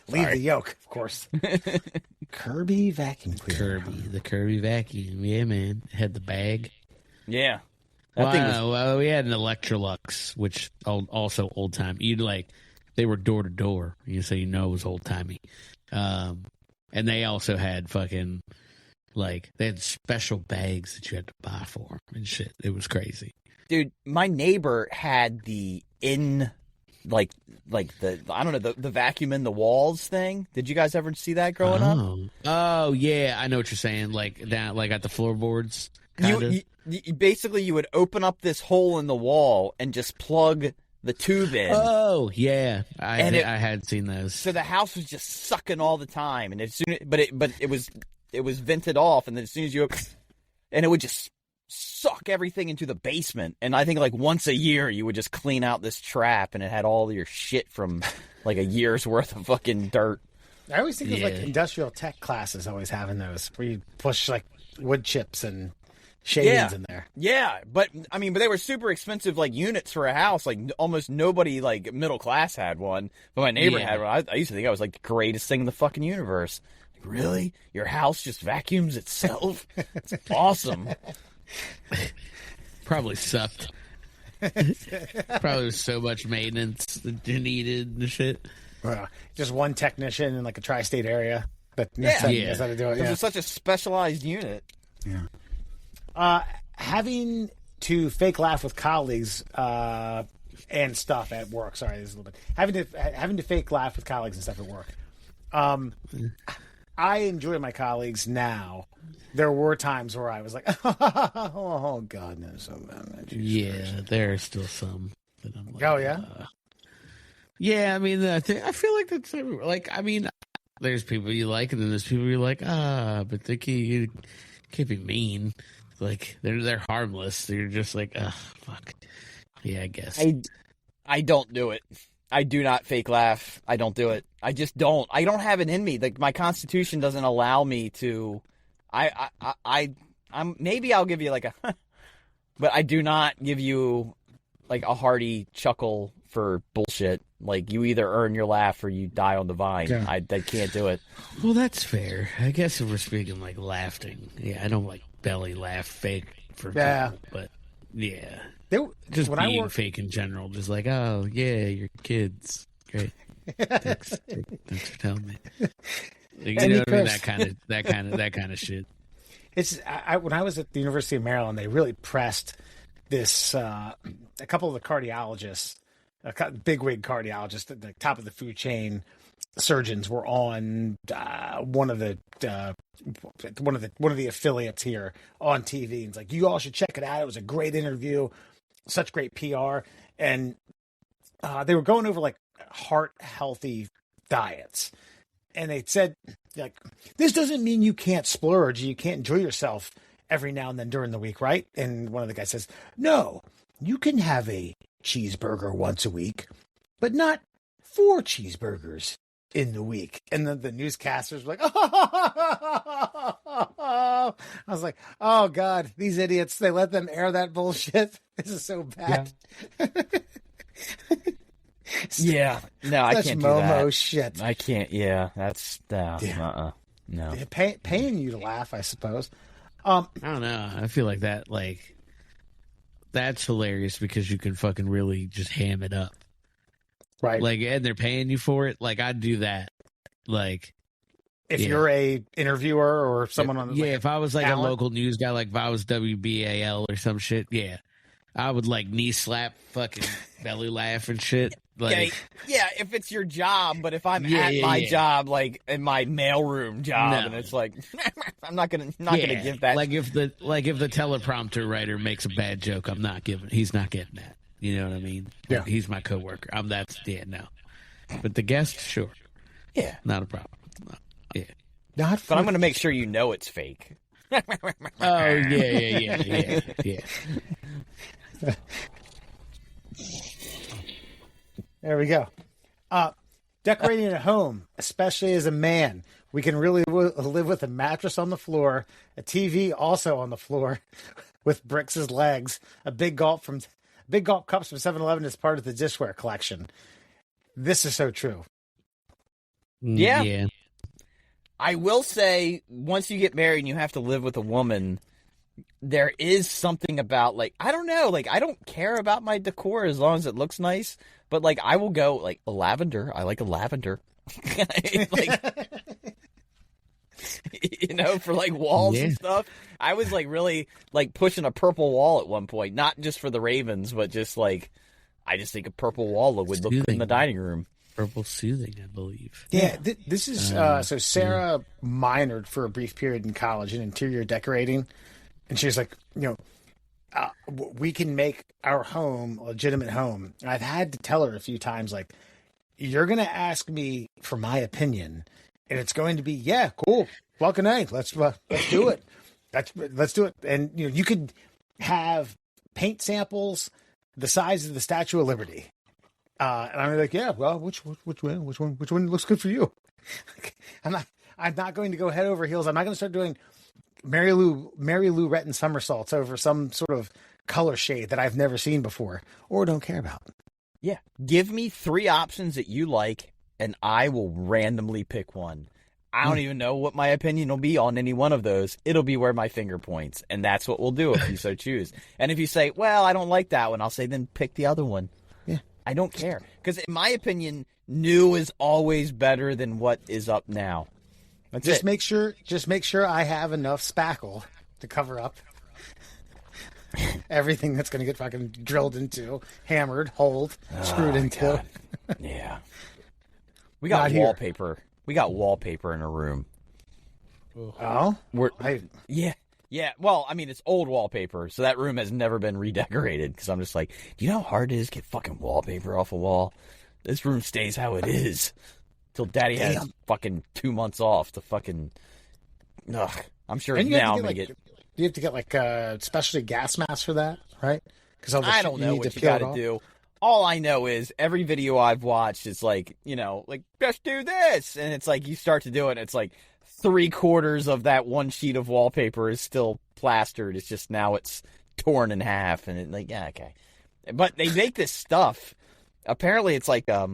Leave the yolk, of course. Kirby vacuum cleaner. The Kirby vacuum. Yeah, man. It had the bag. Yeah. Well, we had an Electrolux, which also old time. They were door to door, so it was old timey. And they also had fucking they had special bags that you had to buy for them and shit. It was crazy, dude. My neighbor had the the vacuum in the walls thing. Did you guys ever see that growing up? Oh yeah, I know what you're saying. Like down, like at the floorboards. Basically, you would open up this hole in the wall and just plug the tube in. Oh yeah, I had seen those. So the house was just sucking all the time, and it was vented off, and then as soon as and it would just suck everything into the basement. And I think like once a year you would just clean out this trap, and it had all your shit from like a year's worth of fucking dirt. I always think of like industrial tech classes always having those where you push like wood chips and shavings in there. Yeah, but they were super expensive like units for a house. Like almost nobody like middle class had one, but my neighbor had one. I used to think I was like the greatest thing in the fucking universe. Like, really? Your house just vacuums itself? It's awesome. Probably sucked. Probably was so much maintenance that you needed and shit. Just one technician in like a tri-state area that knows how to do it. It was such a specialized unit. Yeah. Having to fake laugh with colleagues and stuff at work. Sorry, this is a little bit. Having to fake laugh with colleagues and stuff at work. I enjoy my colleagues now. There were times where I was like, oh God, no, so bad. Yeah, there are still some that I'm like, oh yeah. Yeah, I feel like that's like. There's people you like, and then there's people you're like, but they can't be mean. Like they're harmless. They're just like, fuck. Yeah, I guess. I don't do it. I do not fake laugh. I don't do it. I just don't. I don't have it in me. Like my constitution doesn't allow me to. I'm maybe I'll give you like a, but I do not give you like a hearty chuckle for bullshit. Like you either earn your laugh or you die on the vine. Yeah. I can't do it. Well, that's fair. I guess if we're speaking like laughing, I don't like belly laugh fake for people, but yeah. Just when being fake in general, just like, oh yeah, your kids, great. Thanks for telling me. You know what I mean? That kind of shit. It's when I was at the University of Maryland, they really pressed this. A couple of the cardiologists, bigwig cardiologists at the top of the food chain, surgeons were on one of the affiliates here on TV. And it's like, you all should check it out. It was a great interview, such great PR, and they were going over like heart healthy diets. And they said, like, this doesn't mean you can't splurge, you can't enjoy yourself every now and then during the week, right? And one of the guys says, no, you can have a cheeseburger once a week, but not 4 cheeseburgers in the week. And then the newscasters were like, oh, I was like, oh God, these idiots, they let them air that bullshit. This is so bad. Yeah. No, I can't do Momo that. shit. I can't. Yeah, that's no. They're paying you to laugh, I suppose. I don't know. I feel like that's hilarious because you can fucking really just ham it up. Right. Like, and they're paying you for it. Like, I'd do that. Like, if you're a interviewer or someone on the if I was like talent. a local news guy, like if I was WBAL or some shit, I would like knee slap, fucking belly laugh and shit. Like, yeah, if it's your job, but if I'm at my job, like in my mailroom job, and it's like, I'm not gonna give that. Like if the teleprompter writer makes a bad joke, he's not getting that. You know what I mean? Yeah. He's my coworker. No. But the guest, sure. Yeah. Not a problem. Yeah. Not But I'm going to make sure you know it's fake. Oh, yeah. There we go. Decorating a home, especially as a man, we can really live with a mattress on the floor, a TV also on the floor, with bricks as legs, a big gulp cups from 7-Eleven as part of the dishware collection. This is so true. Yeah. I will say, once you get married and you have to live with a woman, there is something about, like, I don't know, like, I don't care about my decor as long as it looks nice, but, like, I will go, like, a lavender. I like a lavender. Like, you know, for, like, walls and stuff. I was, like, really, like, pushing a purple wall at one point, not just for the Ravens, but just, like, I just think a purple wall would look good in the dining room. Purple soothing, I believe. Yeah, this is so Sarah minored for a brief period in college in interior decorating, and she was like, we can make our home a legitimate home. And I've had to tell her a few times, like, you're going to ask me for my opinion, and it's going to be, yeah, cool, fucking A, let's do it. Let's do it. And you could have paint samples the size of the Statue of Liberty. And I'm like, yeah, well, which one looks good for you? I'm not going to go head over heels. I'm not going to start doing Mary Lou Retton somersaults over some sort of color shade that I've never seen before or don't care about. Yeah. Give me 3 options that you like, and I will randomly pick one. I don't even know what my opinion will be on any one of those. It'll be where my finger points, and that's what we'll do if you so choose. And if you say, well, I don't like that one, I'll say, then pick the other one. Yeah. I don't care. Because in my opinion, new is always better than what is up now. That's Just it. make sure I have enough spackle to cover up everything that's going to get fucking drilled into, hammered, holed, screwed into. Yeah. We got Not wallpaper. We got wallpaper in a room. Oh? Yeah. Well, I mean, it's old wallpaper, so that room has never been redecorated. Because I'm just like, do you know how hard it is to get fucking wallpaper off a wall? This room stays how it is till Daddy has fucking 2 months off to fucking. Ugh, I'm sure now I'm gonna get. You have to get like a specialty gas mask for that, right? Because I don't know what you got to do. All I know is every video I've watched is like, like, just do this. And it's like, you start to do it, and it's like 3/4 of that one sheet of wallpaper is still plastered. It's just now it's torn in half. And yeah, okay. But they make this stuff. Apparently it's like, I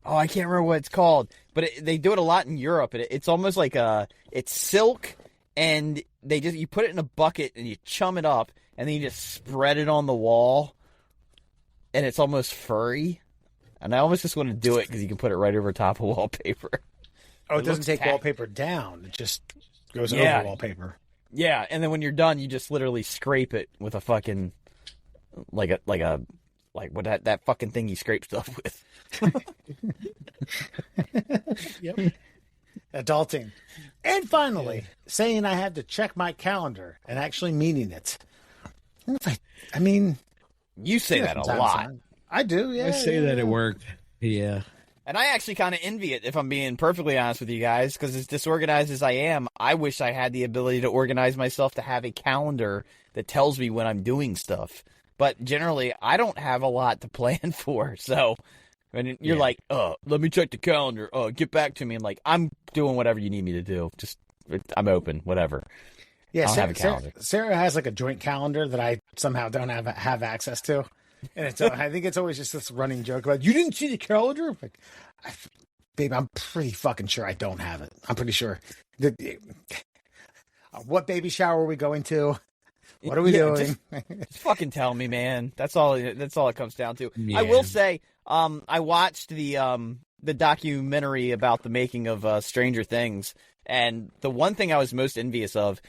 can't remember what it's called. But they do it a lot in Europe. It's almost like it's silk. And you put it in a bucket and you chum it up. And then you just spread it on the wall. And it's almost furry. And I almost just want to do it because you can put it right over top of wallpaper. Oh, it doesn't take wallpaper down. It just goes over wallpaper. Yeah, and then when you're done, you just literally scrape it with a fucking like what that fucking thing you scrape stuff with. Yep. Adulting. And finally, saying I had to check my calendar and actually meaning it. I mean, you say that a lot. I do, yeah. I say that at work. Yeah. And I actually kind of envy it, if I'm being perfectly honest with you guys, because as disorganized as I am, I wish I had the ability to organize myself to have a calendar that tells me when I'm doing stuff. But generally, I don't have a lot to plan for. So when you're like, let me check the calendar. Get back to me. I'm like, I'm doing whatever you need me to do. Just, I'm open, whatever. Yeah, I don't have a calendar. Sarah has like a joint calendar that I somehow don't have access to. And it's I think it's always just this running joke about, you didn't see the calendar? Like, babe, I'm pretty fucking sure I don't have it. I'm pretty sure. What baby shower are we going to? What are we doing? Just fucking tell me, man. That's all it comes down to. Yeah. I will say, I watched the documentary about the making of Stranger Things, and the one thing I was most envious of,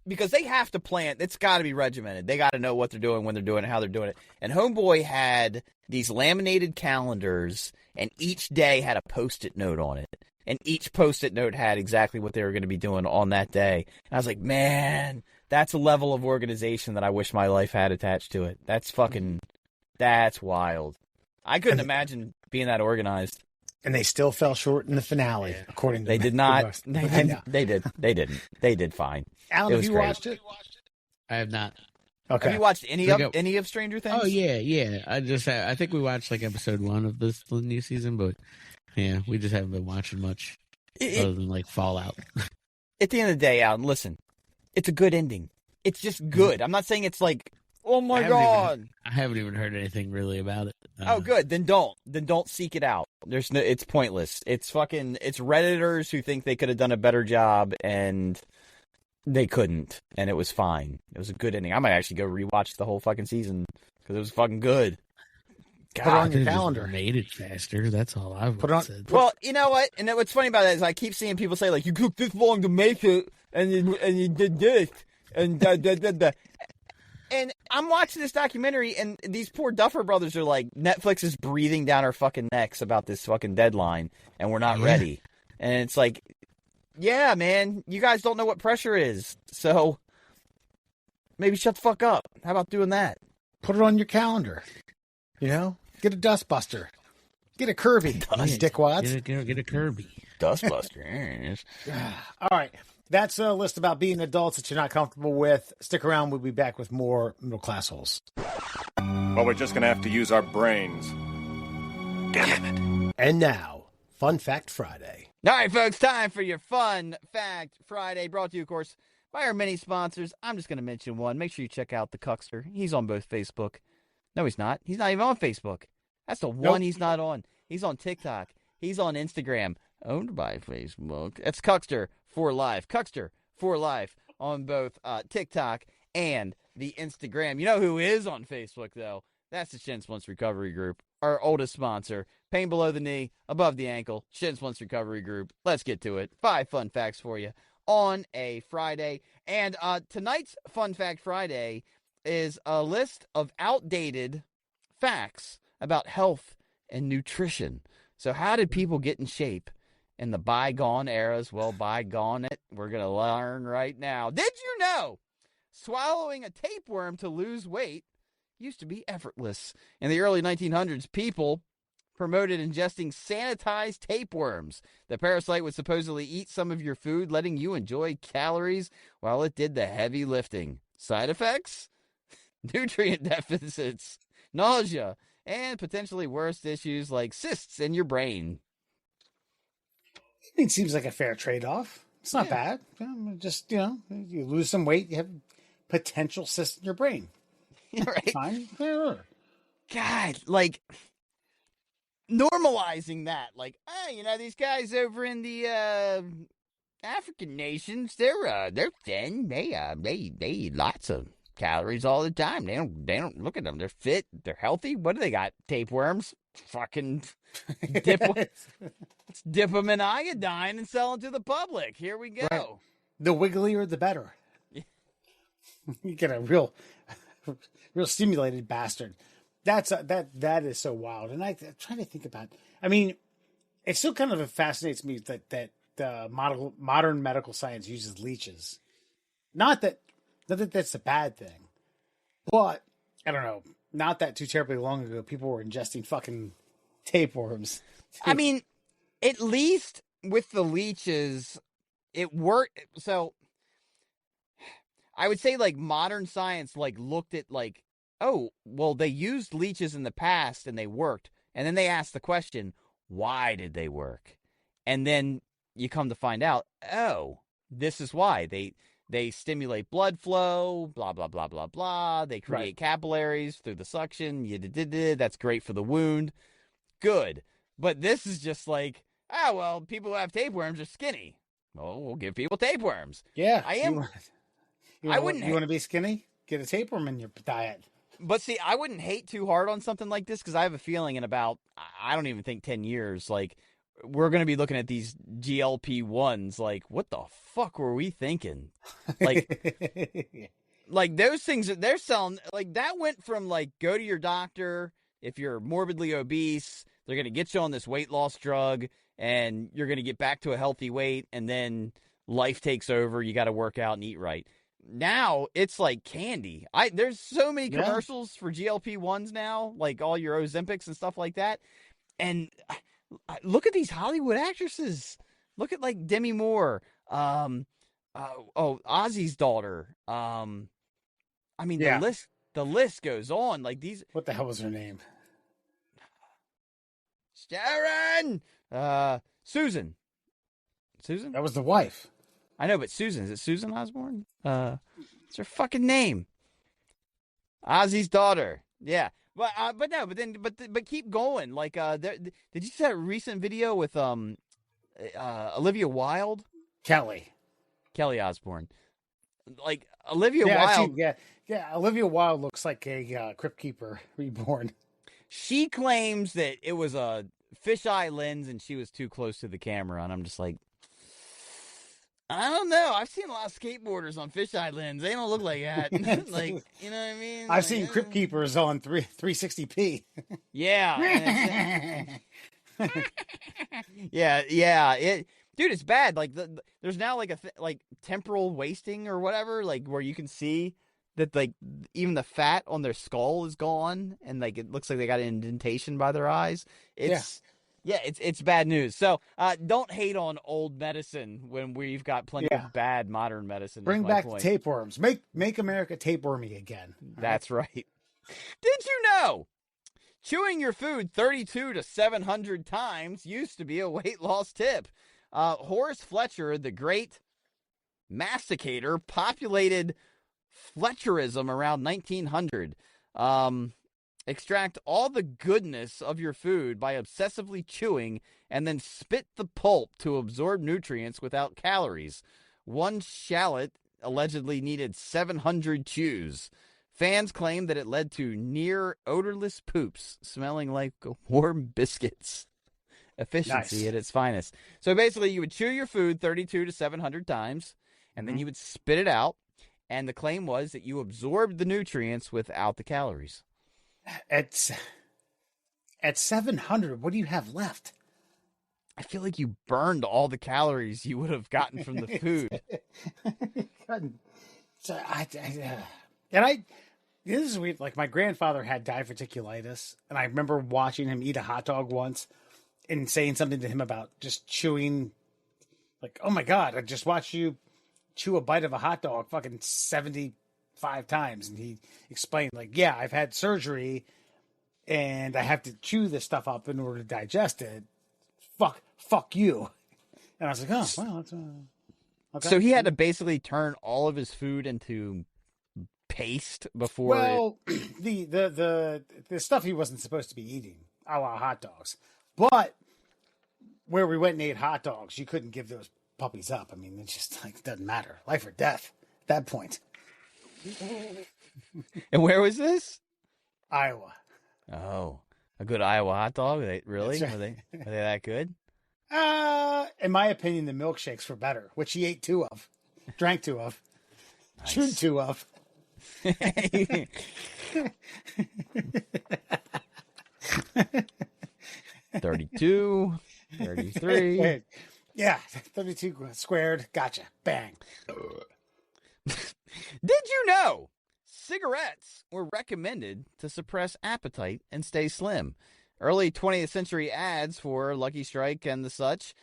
because they have to plan, it's got to be regimented. They got to know what they're doing, when they're doing it, how they're doing it. And Homeboy had these laminated calendars, and each day had a Post-it note on it. And each Post-it note had exactly what they were going to be doing on that day. And I was like, man, that's a level of organization that I wish my life had attached to it. That's wild. I couldn't imagine being that organized. And they still fell short in the finale, according to They did not. They did fine. Alan, have you great. watched it? I have not. Okay. Have you watched any of Stranger Things? Oh yeah. I think we watched like episode 1 of the new season, but yeah, we just haven't been watching much other than like Fallout. At the end of the day, Alan, listen, it's a good ending. It's just good. I'm not saying it's like, oh my God. I haven't even heard anything really about it. Oh, good. Then don't seek it out. It's pointless. It's Redditors who think they could have done a better job and they couldn't, and it was fine. It was a good ending. I might actually go rewatch the whole fucking season because it was fucking good. God, put it on your calendar. Made it faster. That's all I've said. Well, you know what? And what's funny about that is I keep seeing people say like, you took this long to make it, and you did this, and da. And I'm watching this documentary, and these poor Duffer brothers are like, Netflix is breathing down our fucking necks about this fucking deadline, and we're not ready. And it's like, yeah, man, you guys don't know what pressure is, so maybe shut the fuck up. How about doing that? Put it on your calendar. You know, get a dustbuster. Get a Kirby, dickwads. Get a Kirby. Dustbuster. All right. That's a list about being adults that you're not comfortable with. Stick around. We'll be back with more Middle Class Holes. Well, we're just going to have to use our brains. Damn it. And now, Fun Fact Friday. All right, folks, time for your Fun Fact Friday, brought to you, of course, by our many sponsors. I'm just going to mention one. Make sure you check out the Cuckster. He's on both Facebook. No, he's not. He's not even on Facebook. That's the one he's not on. He's on TikTok. He's on Instagram, owned by Facebook. That's Cuckster for Life. Cuckster for Life on both TikTok and the Instagram. You know who is on Facebook, though? That's the Shin Splints Recovery Group, our oldest sponsor. Pain below the knee, above the ankle, Shin Splints Recovery Group. Let's get to it. 5 fun facts for you on a Friday. And tonight's Fun Fact Friday is a list of outdated facts about health and nutrition. So how did people get in shape in the bygone eras? Well, bygone it. We're going to learn right now. Did you know swallowing a tapeworm to lose weight used to be effortless? In the early 1900s, people promoted ingesting sanitized tapeworms. The parasite would supposedly eat some of your food, letting you enjoy calories while it did the heavy lifting. Side effects? Nutrient deficits, nausea, and potentially worse issues like cysts in your brain. It seems like a fair trade-off. It's not bad. Just, you lose some weight, you have potential cysts in your brain. Right? Fine. Yeah. God, like, normalizing that. Like, these guys over in the African nations, they're thin. They eat lots of calories all the time. They don't look at them. They're fit. They're healthy. What do they got? Tapeworms? Fucking dip them in iodine and sell them to the public. Here we go. Right. The wigglier, the better. You get a real stimulated bastard. That is so wild. And I'm trying to think about. I mean, it still kind of fascinates me that modern medical science uses leeches. Not that that's a bad thing, but I don't know. Not that too terribly long ago, people were ingesting fucking tapeworms. I mean, at least with the leeches, it worked. So I would say like modern science like looked at like oh, well, they used leeches in the past and they worked. And then they asked the question, why did they work? And then you come to find out, oh, this is why. They stimulate blood flow, blah, blah, blah, blah, blah. They create capillaries through the suction. That's great for the wound. Good. But this is just like, well, people who have tapeworms are skinny. Well, we'll give people tapeworms. Yeah. I am. You want to be skinny? Get a tapeworm in your diet. But see, I wouldn't hate too hard on something like this because I have a feeling in about, I don't even think 10 years, like, we're going to be looking at these GLP-1s like, what the fuck were we thinking? Like, like those things that they're selling, like that went from like, go to your doctor. If you're morbidly obese, they're going to get you on this weight loss drug and you're going to get back to a healthy weight. And then life takes over. You got to work out and eat right. Now it's like candy. There's so many commercials for GLP-1s now, like all your Ozempics and stuff like that. And look at these Hollywood actresses. Look at like Demi Moore. Ozzy's daughter. I mean, the list goes on. Like these. What the hell was her name? Sharon. Susan. That was the wife. I know, but Susan, is it Susan Osborne? It's her fucking name. Ozzy's daughter. Yeah. But keep going. Like, did you see that recent video with Olivia Wilde? Kelly Osbourne. Like Olivia Wilde. Olivia Wilde looks like a crypt keeper reborn. She claims that it was a fisheye lens and she was too close to the camera, and I'm just like, I don't know. I've seen a lot of skateboarders on fisheye lens. They don't look like that. Like, you know what I mean? I've seen crypt keepers on 360p. Yeah. Yeah. Dude, it's bad. Like, there's now like like temporal wasting or whatever, like where you can see that like even the fat on their skull is gone, and like it looks like they got an indentation by their eyes. It's bad news. So don't hate on old medicine when we've got plenty of bad modern medicine. Bring back the tapeworms. Make America tapewormy again. That's right. Did you know chewing your food 32 to 700 times used to be a weight loss tip? Horace Fletcher, the great masticator, populated Fletcherism around 1900. Extract all the goodness of your food by obsessively chewing and then spit the pulp to absorb nutrients without calories. One shallot allegedly needed 700 chews. Fans claim that it led to near odorless poops smelling like warm biscuits. Efficiency at its finest. So basically, you would chew your food 32 to 700 times, and then you would spit it out, and the claim was that you absorbed the nutrients without the calories. At 700, what do you have left? I feel like you burned all the calories you would have gotten from the food. This is weird. Like, my grandfather had diverticulitis, and I remember watching him eat a hot dog once and saying something to him about just chewing. Like, oh my God, I just watched you chew a bite of a hot dog fucking 75 times. And he explained, like, yeah, I've had surgery and I have to chew this stuff up in order to digest it. Fuck you. And I was like, oh, well, that's okay. So he had to basically turn all of his food into paste before. Well, the stuff he wasn't supposed to be eating, a la hot dogs. But where we went and ate hot dogs, you couldn't give those puppies up. I mean, it just like doesn't matter. Life or death at that point. And where was this? Iowa. Oh, a good Iowa hot dog? Really? Right. Were they that good? In my opinion, the milkshakes were better, which he ate 2 of, drank 2 of, chewed 2 of. 32, 33. Yeah, 32 squared. Gotcha. Bang. Did you know cigarettes were recommended to suppress appetite and stay slim? Early 20th century ads for Lucky Strike and the such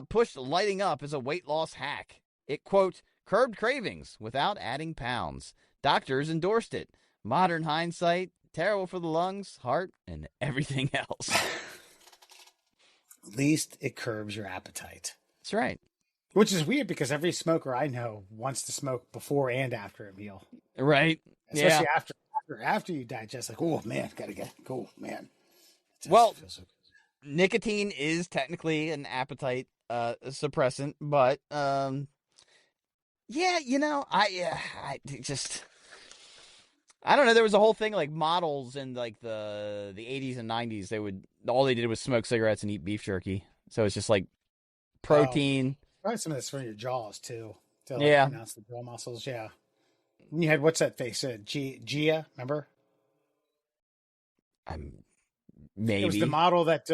pushed lighting up as a weight loss hack. It, quote, curbed cravings without adding pounds. Doctors endorsed it. Modern hindsight, terrible for the lungs, heart, and everything else. At least it curbs your appetite. That's right. Which is weird because every smoker I know wants to smoke before and after a meal. Right? Especially after you digest, like, oh man, gotta get cool, man. Well, nicotine is technically an appetite suppressant, but yeah, you know, I don't know. There was a whole thing like models in like the 80s and 90s. All they did was smoke cigarettes and eat beef jerky. So it's just like protein. Probably some of this for your jaws too. To Yeah. pronounce the jaw muscles. Yeah. And you had what's that face? Gia, remember? Maybe It was the model that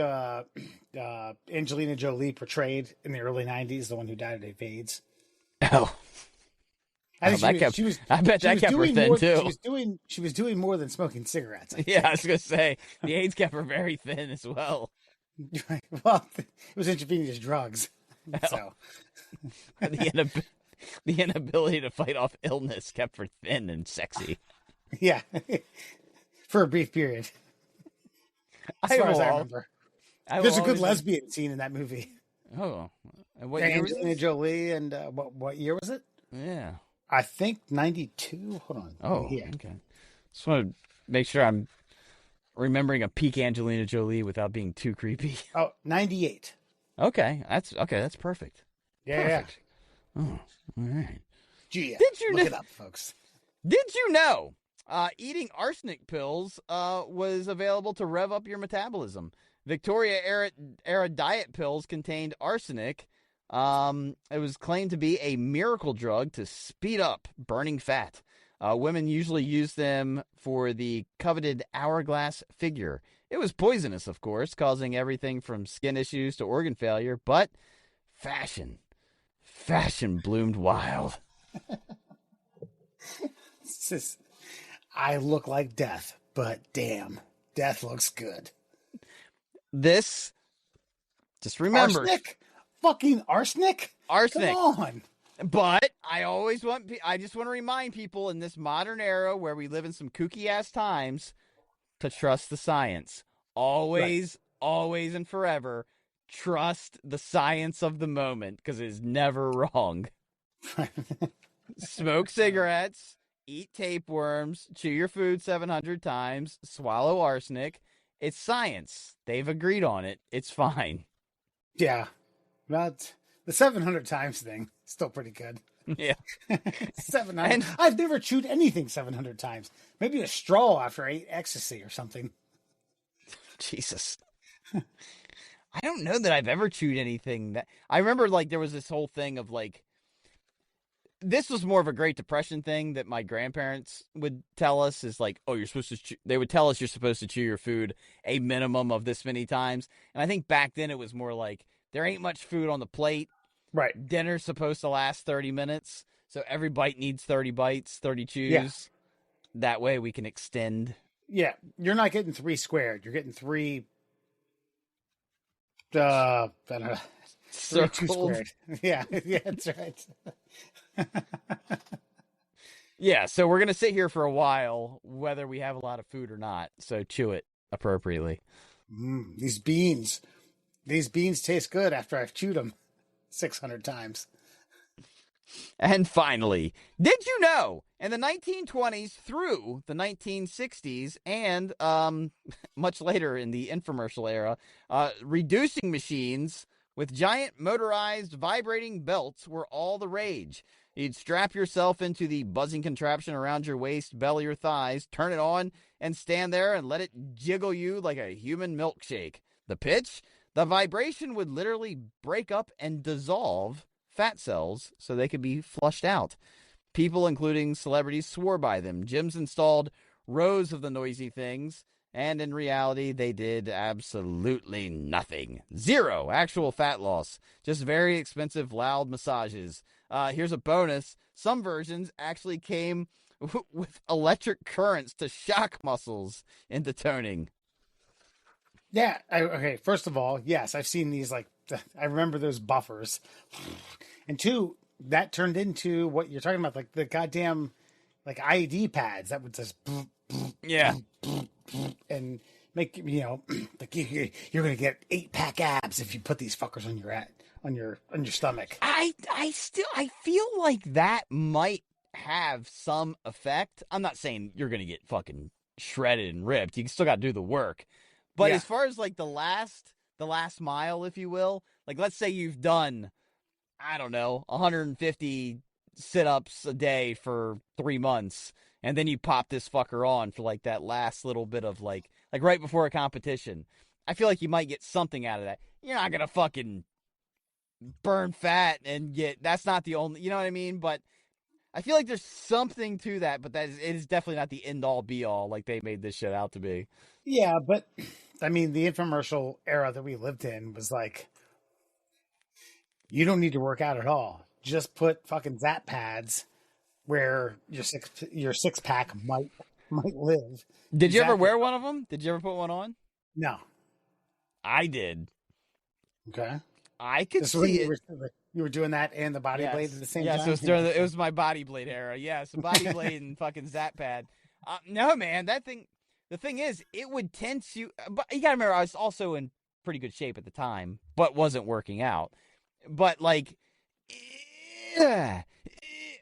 Angelina Jolie portrayed in the early 90s, the one who died of AIDS. Oh. I bet that kept her thin too. She was doing more than smoking cigarettes. Yeah, I was gonna say the AIDS kept her very thin as well. Well, it was intravenous drugs. So the inability to fight off illness kept her thin and sexy. Yeah, for a brief period. As far as I remember, there's a good lesbian scene in that movie. Oh, and what year was Angelina this? Jolie, and what year was it? Yeah, I think 92. Hold on. Oh, yeah. Okay. Just want to make sure I'm remembering a peak Angelina Jolie without being too creepy. Oh, 98. Okay, that's perfect. Yeah. Perfect. Oh, all right. Gia. Did you look know? it up, folks? Did you know eating arsenic pills was available to rev up your metabolism? Victoria era diet pills contained arsenic. It was claimed to be a miracle drug to speed up burning fat. Women usually use them for the coveted hourglass figure. It was poisonous, of course, causing everything from skin issues to organ failure, but fashion bloomed wild. I look like death, but damn, death looks good. This, just remember. Arsenic? Fucking arsenic? Arsenic. Come on. But I just want to remind people in this modern era where we live in some kooky ass times to trust the science. Always and forever, trust the science of the moment because it is never wrong. Smoke cigarettes, eat tapeworms, chew your food 700 times, swallow arsenic. It's science. They've agreed on it. It's fine. Yeah. Not the 700 times thing. Still pretty good. Yeah. 700. I've never chewed anything 700 times. Maybe a straw after I ate ecstasy or something. Jesus. I don't know that I've ever chewed anything that I remember. Like there was this whole thing of like, this was more of a Great Depression thing that my grandparents would tell us is like, oh, you're supposed to they would tell us you're supposed to chew your food a minimum of this many times. And I think back then it was more like there ain't much food on the plate. Right. Dinner's supposed to last 30 minutes. So every bite needs 30 bites, 30 chews. Yeah. That way we can extend. Yeah. You're not getting 3 squared. You're getting 3 I don't know. 3 2 squared. Yeah. Yeah, that's right. Yeah, so we're going to sit here for a while, whether we have a lot of food or not. So chew it appropriately. These beans taste good after I've chewed them 600 times. And finally, did you know in the 1920s through the 1960s and much later in the infomercial era, reducing machines with giant motorized vibrating belts were all the rage. You'd strap yourself into the buzzing contraption around your waist, belly, or thighs, turn it on, and stand there and let it jiggle you like a human milkshake. The pitch? The vibration would literally break up and dissolve fat cells so they could be flushed out. People, including celebrities, swore by them. Gyms installed rows of the noisy things, and in reality, they did absolutely nothing. Zero actual fat loss. Just very expensive, loud massages. Here's a bonus. Some versions actually came with electric currents to shock muscles into toning. Yeah. Okay. First of all, yes, I've seen these. Like, I remember those buffers. And 2, that turned into what you're talking about, like the goddamn like IED pads that would just Yeah. and make like you're gonna get 8-pack abs if you put these fuckers on your stomach. I feel like that might have some effect. I'm not saying you're gonna get fucking shredded and ripped. You still got to do the work. But as far as like the last mile, if you will, like let's say you've done, I don't know, 150 sit-ups a day for 3 months, and then you pop this fucker on for like that last little bit of like right before a competition. I feel like you might get something out of that. You're not gonna fucking burn fat and that's not the only, you know what I mean? But I feel like there's something to that, but it is definitely not the end all be all like they made this shit out to be. Yeah, but I mean, the infomercial era that we lived in was like, you don't need to work out at all. Just put fucking Zap pads where your 6-pack might live. Did you ever wear one of them? Did you ever put one on? No. I did. Okay. I could see it. You were doing that and the body blade at the same time? Yes, it was my body blade era. Yes, body blade and fucking Zap pad. No, man, that thing, the thing is, it would tense you. But you gotta remember, I was also in pretty good shape at the time, but wasn't working out. But like,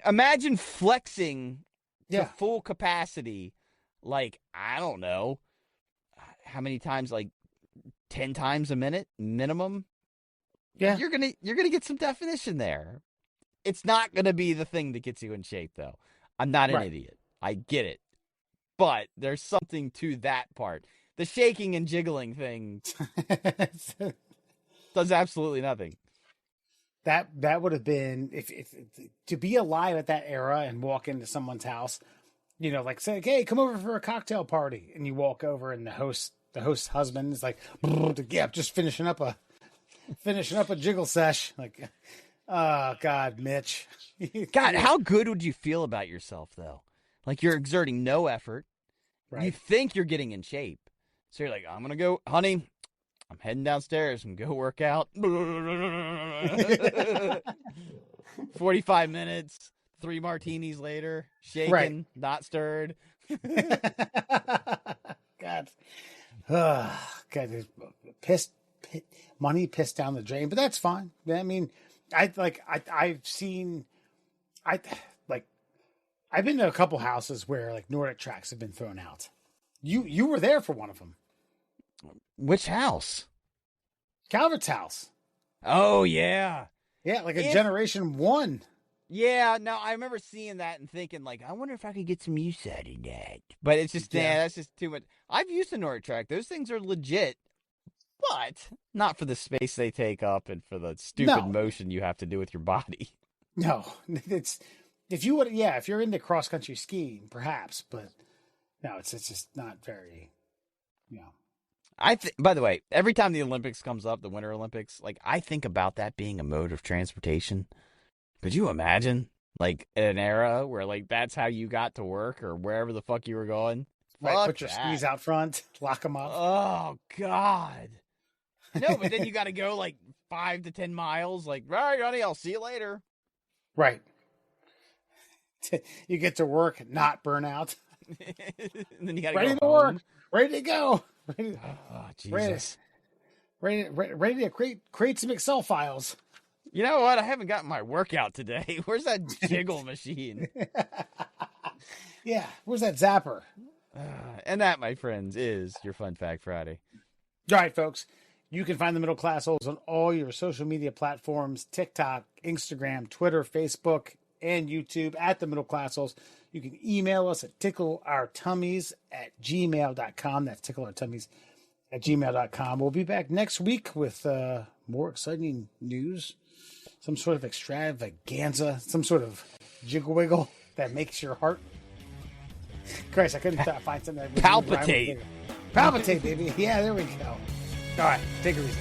imagine flexing to full capacity. Like, I don't know how many times, like 10 times a minute minimum. Yeah. You're gonna get some definition there. It's not gonna be the thing that gets you in shape, though. I'm not an idiot. I get it. But there's something to that part. The shaking and jiggling thing does absolutely nothing. That would have been if to be alive at that era and walk into someone's house, like say, hey, come over for a cocktail party, and you walk over and the host's husband is like, yeah, just finishing up a jiggle sesh. Like, oh God, Mitch. God, how good would you feel about yourself though? Like you're exerting no effort. Right. You think you're getting in shape. So you're like, I'm going to go, honey, I'm heading downstairs and go work out. 45 minutes, 3 martinis later, shaken, not stirred. God. God, money pissed down the drain, but that's fine. I mean, I've been to a couple houses where like Nordic tracks have been thrown out. You were there for one of them. Which house? Calvert's house. Oh yeah. Yeah, like a generation 1. Yeah, no, I remember seeing that and thinking like, I wonder if I could get some use out of that. But it's just, that's just too much. I've used a Nordic track. Those things are legit, but not for the space they take up and for the stupid motion you have to do with your body. No, if you're into cross country skiing, perhaps, but no, it's just not very, by the way, every time the Olympics comes up, the Winter Olympics, like I think about that being a mode of transportation. Could you imagine, like, an era where like that's how you got to work or wherever the fuck you were going? Right, put your skis out front, lock them up. Oh God, no! But then you got to go like 5 to 10 miles. Like, right, honey, I'll see you later. Right. You get to work, not burn out. And then you got to ready go to home. work, ready to go. Oh Jesus! Ready to create some Excel files. You know what? I haven't gotten my workout today. Where's that jiggle machine? Yeah, where's that zapper? And that, my friends, is your Fun Fact Friday. All right, folks. You can find the Middle Class Holes on all your social media platforms, TikTok, Instagram, Twitter, Facebook, and YouTube at the Middle Class Holes. You can email us at tickleourtummies@gmail.com. That's tickleourtummies@gmail.com. We'll be back next week with more exciting news, some sort of extravaganza, some sort of jiggle wiggle that makes your heart. Christ, I couldn't find something that would palpitate. Palpitate, baby. Yeah, there we go. All right, take it easy.